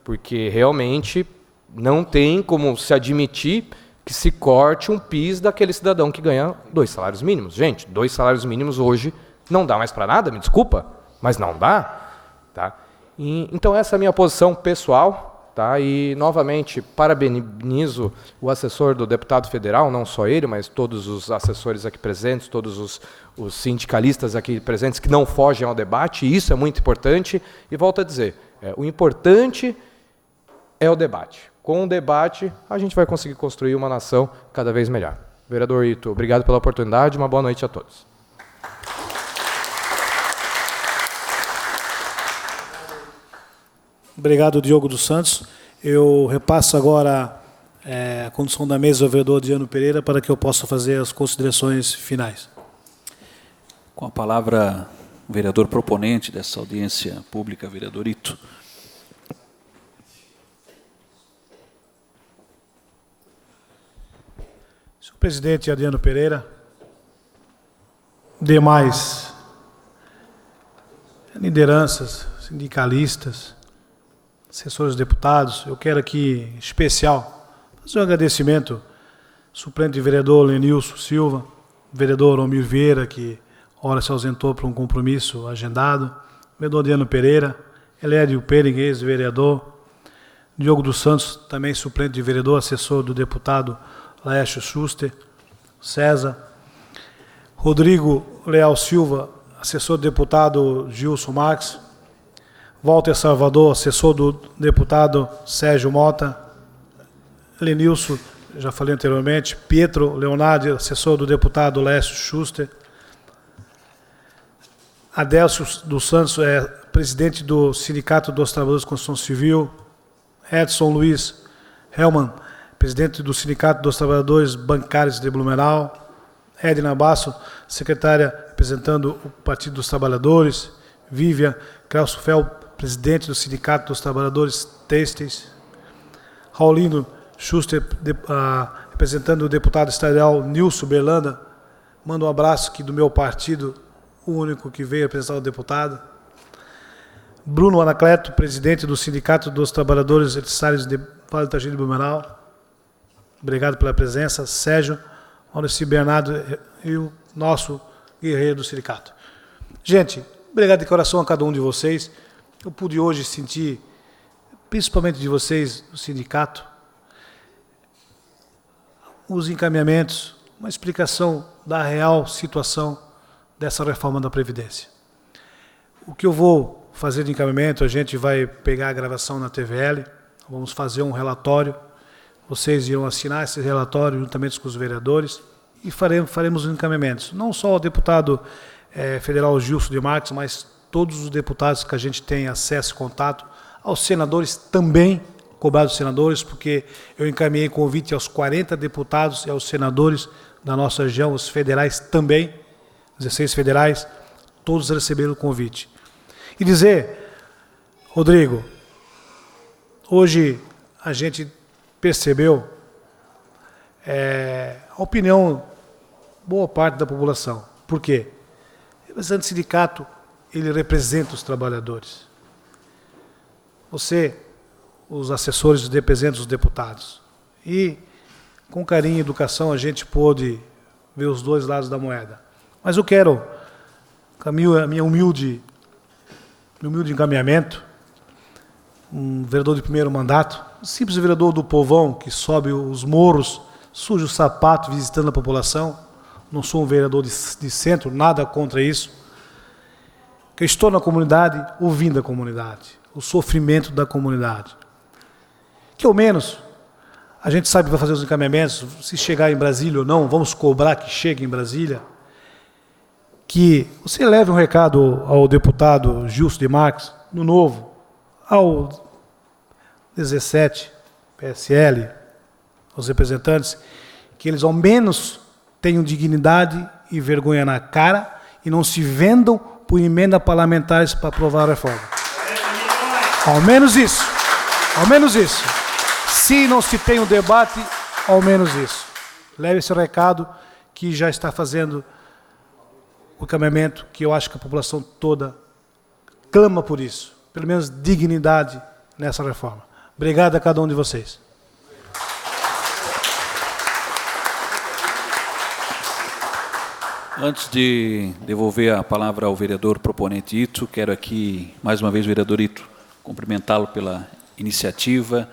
Porque realmente não tem como se admitir que se corte um PIS daquele cidadão que ganha 2 salários mínimos. Gente, 2 salários mínimos hoje não dá mais para nada, me desculpa, mas não dá. Tá? Então essa é a minha posição pessoal. Tá? E, novamente, parabenizo o assessor do deputado federal, não só ele, mas todos os assessores aqui presentes, todos os sindicalistas aqui presentes que não fogem ao debate, e isso é muito importante. E volto a dizer, o importante é o debate. Com o debate, a gente vai conseguir construir uma nação cada vez melhor. Vereador Ito, obrigado pela oportunidade, uma boa noite a todos. Obrigado, Diogo dos Santos. Eu repasso agora a condução da mesa ao vereador Adriano Pereira para que eu possa fazer as considerações finais. Com a palavra, o vereador proponente dessa audiência pública, vereador Ito. Senhor presidente Adriano Pereira, demais lideranças, sindicalistas, assessores deputados, eu quero aqui, em especial, fazer um agradecimento ao suplente vereador Lenilson Silva, vereador Almir Vieira, que ora se ausentou por um compromisso agendado, vereador Adriano Pereira, Elédio Pereira, ex-vereador, Diogo dos Santos, também suplente de vereador, assessor do deputado Laércio Schuster, César, Rodrigo Leal Silva, assessor do deputado Gilson Marques, Walter Salvador, assessor do deputado Sérgio Mota, Lenilson, já falei anteriormente, Pietro Leonardo, assessor do deputado Laércio Schuster, Adélcio dos Santos, presidente do Sindicato dos Trabalhadores de Construção Civil, Edson Luiz Helman, presidente do Sindicato dos Trabalhadores Bancários de Blumenau, Edna Basso, secretária representando o Partido dos Trabalhadores, Vivian Krausfeld, presidente do Sindicato dos Trabalhadores Têxteis, Raulino Schuster, representando o deputado estadual Nilson Berlanda, mando um abraço aqui do meu partido, o único que veio representar o deputado, Bruno Anacleto, presidente do Sindicato dos Trabalhadores Eletricitários de Vale do Itajaí de Blumenau, obrigado pela presença, Sérgio Maurício Bernardo e o nosso guerreiro do sindicato. Gente, obrigado de coração a cada um de vocês. Eu pude hoje sentir, principalmente de vocês, do sindicato, os encaminhamentos, uma explicação da real situação dessa reforma da Previdência. O que eu vou fazer de encaminhamento, a gente vai pegar a gravação na TVL, vamos fazer um relatório, vocês irão assinar esse relatório juntamente com os vereadores e faremos os encaminhamentos. Não só o deputado federal Gilson de Marques, mas todos os deputados que a gente tem acesso e contato, aos senadores também, cobrados senadores, porque eu encaminhei convite aos 40 deputados e aos senadores da nossa região, os federais também, 16 federais, todos receberam o convite. E dizer, Rodrigo, hoje a gente percebeu a opinião, boa parte da população. Por quê? O representante do sindicato, ele representa os trabalhadores. Você, os assessores representam os deputados. E, com carinho e educação, a gente pôde ver os dois lados da moeda. Mas eu quero, a minha humilde encaminhamento, um vereador de primeiro mandato, um simples vereador do povão que sobe os morros, suja o sapato visitando a população. Não sou um vereador de centro, nada contra isso. Eu estou na comunidade, ouvindo a comunidade, o sofrimento da comunidade. Que ao menos a gente sabe que vai fazer os encaminhamentos, se chegar em Brasília ou não, vamos cobrar que chegue em Brasília, que você leve um recado ao deputado Gilson de Marques, no Novo, ao 17, PSL, aos representantes, que eles ao menos tenham dignidade e vergonha na cara e não se vendam por emenda parlamentares para aprovar a reforma. Ao menos isso. Ao menos isso. Se não se tem um debate, ao menos isso. Leve esse recado que já está fazendo o caminhamento que eu acho que a população toda clama por isso. Pelo menos dignidade nessa reforma. Obrigado a cada um de vocês. Antes de devolver a palavra ao vereador proponente Ito, quero aqui, mais uma vez, vereador Ito, cumprimentá-lo pela iniciativa,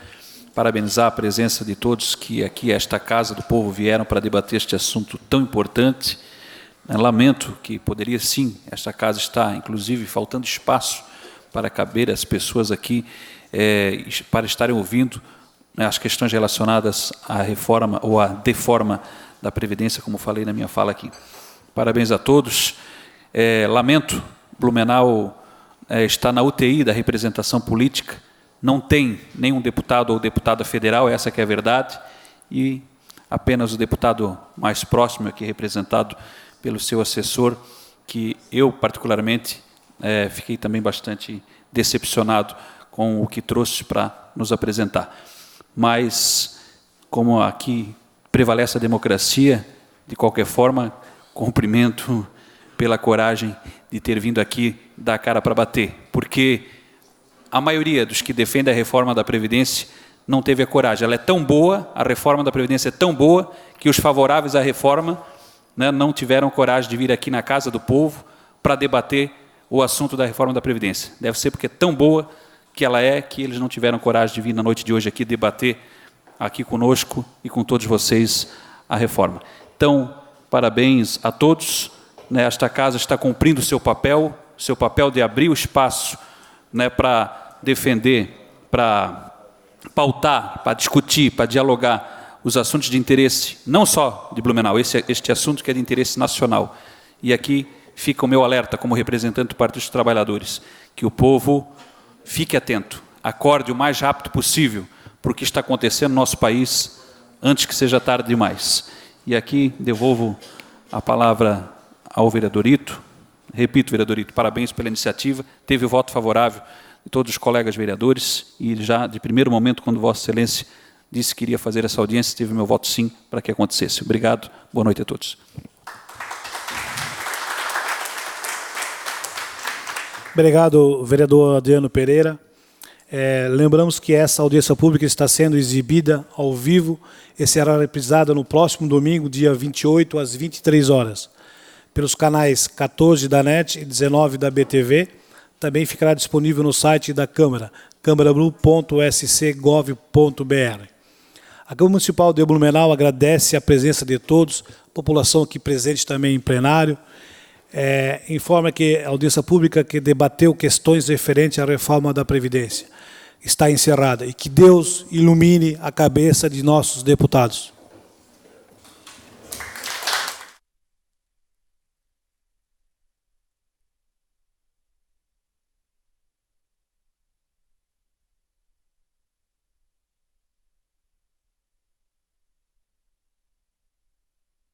parabenizar a presença de todos que aqui, a esta Casa do Povo, vieram para debater este assunto tão importante. Lamento que poderia, sim, esta casa está, inclusive, faltando espaço para caber as pessoas aqui, para estarem ouvindo as questões relacionadas à reforma ou à deforma da Previdência, como falei na minha fala aqui. Parabéns a todos. Lamento, Blumenau está na UTI da representação política, não tem nenhum deputado ou deputada federal, essa que é a verdade, e apenas o deputado mais próximo aqui, representado pelo seu assessor, que eu, particularmente, fiquei também bastante decepcionado com o que trouxe para nos apresentar. Mas, como aqui prevalece a democracia, de qualquer forma, cumprimento pela coragem de ter vindo aqui dar a cara para bater, porque a maioria dos que defendem a reforma da Previdência não teve a coragem. Ela é tão boa, a reforma da Previdência é tão boa, que os favoráveis à reforma, né, não tiveram coragem de vir aqui na Casa do Povo para debater o assunto da reforma da Previdência. Deve ser porque é tão boa que ela é, que eles não tiveram coragem de vir na noite de hoje aqui debater aqui conosco e com todos vocês a reforma. Então, parabéns a todos. Né, esta Casa está cumprindo o seu papel de abrir o espaço, né, para defender, para pautar, para discutir, para dialogar os assuntos de interesse, não só de Blumenau, este assunto que é de interesse nacional. E aqui fica o meu alerta como representante do Partido dos Trabalhadores, que o povo fique atento, acorde o mais rápido possível para o que está acontecendo no nosso país, antes que seja tarde demais. E aqui devolvo a palavra ao vereador Ito. Repito, vereador Ito, parabéns pela iniciativa, teve o voto favorável de todos os colegas vereadores e já de primeiro momento, quando Vossa Excelência disse que iria fazer essa audiência, teve meu voto sim para que acontecesse. Obrigado, boa noite a todos. Obrigado, vereador Adriano Pereira. Lembramos que essa audiência pública está sendo exibida ao vivo e será reprisada no próximo domingo, dia 28, às 23 horas, pelos canais 14 da NET e 19 da BTV. Também ficará disponível no site da Câmara, câmarablu.sc.gov.br. A Câmara Municipal de Blumenau agradece a presença de todos, a população aqui presente também em plenário. Informa que a audiência pública que debateu questões referentes à reforma da Previdência está encerrada e que Deus ilumine a cabeça de nossos deputados.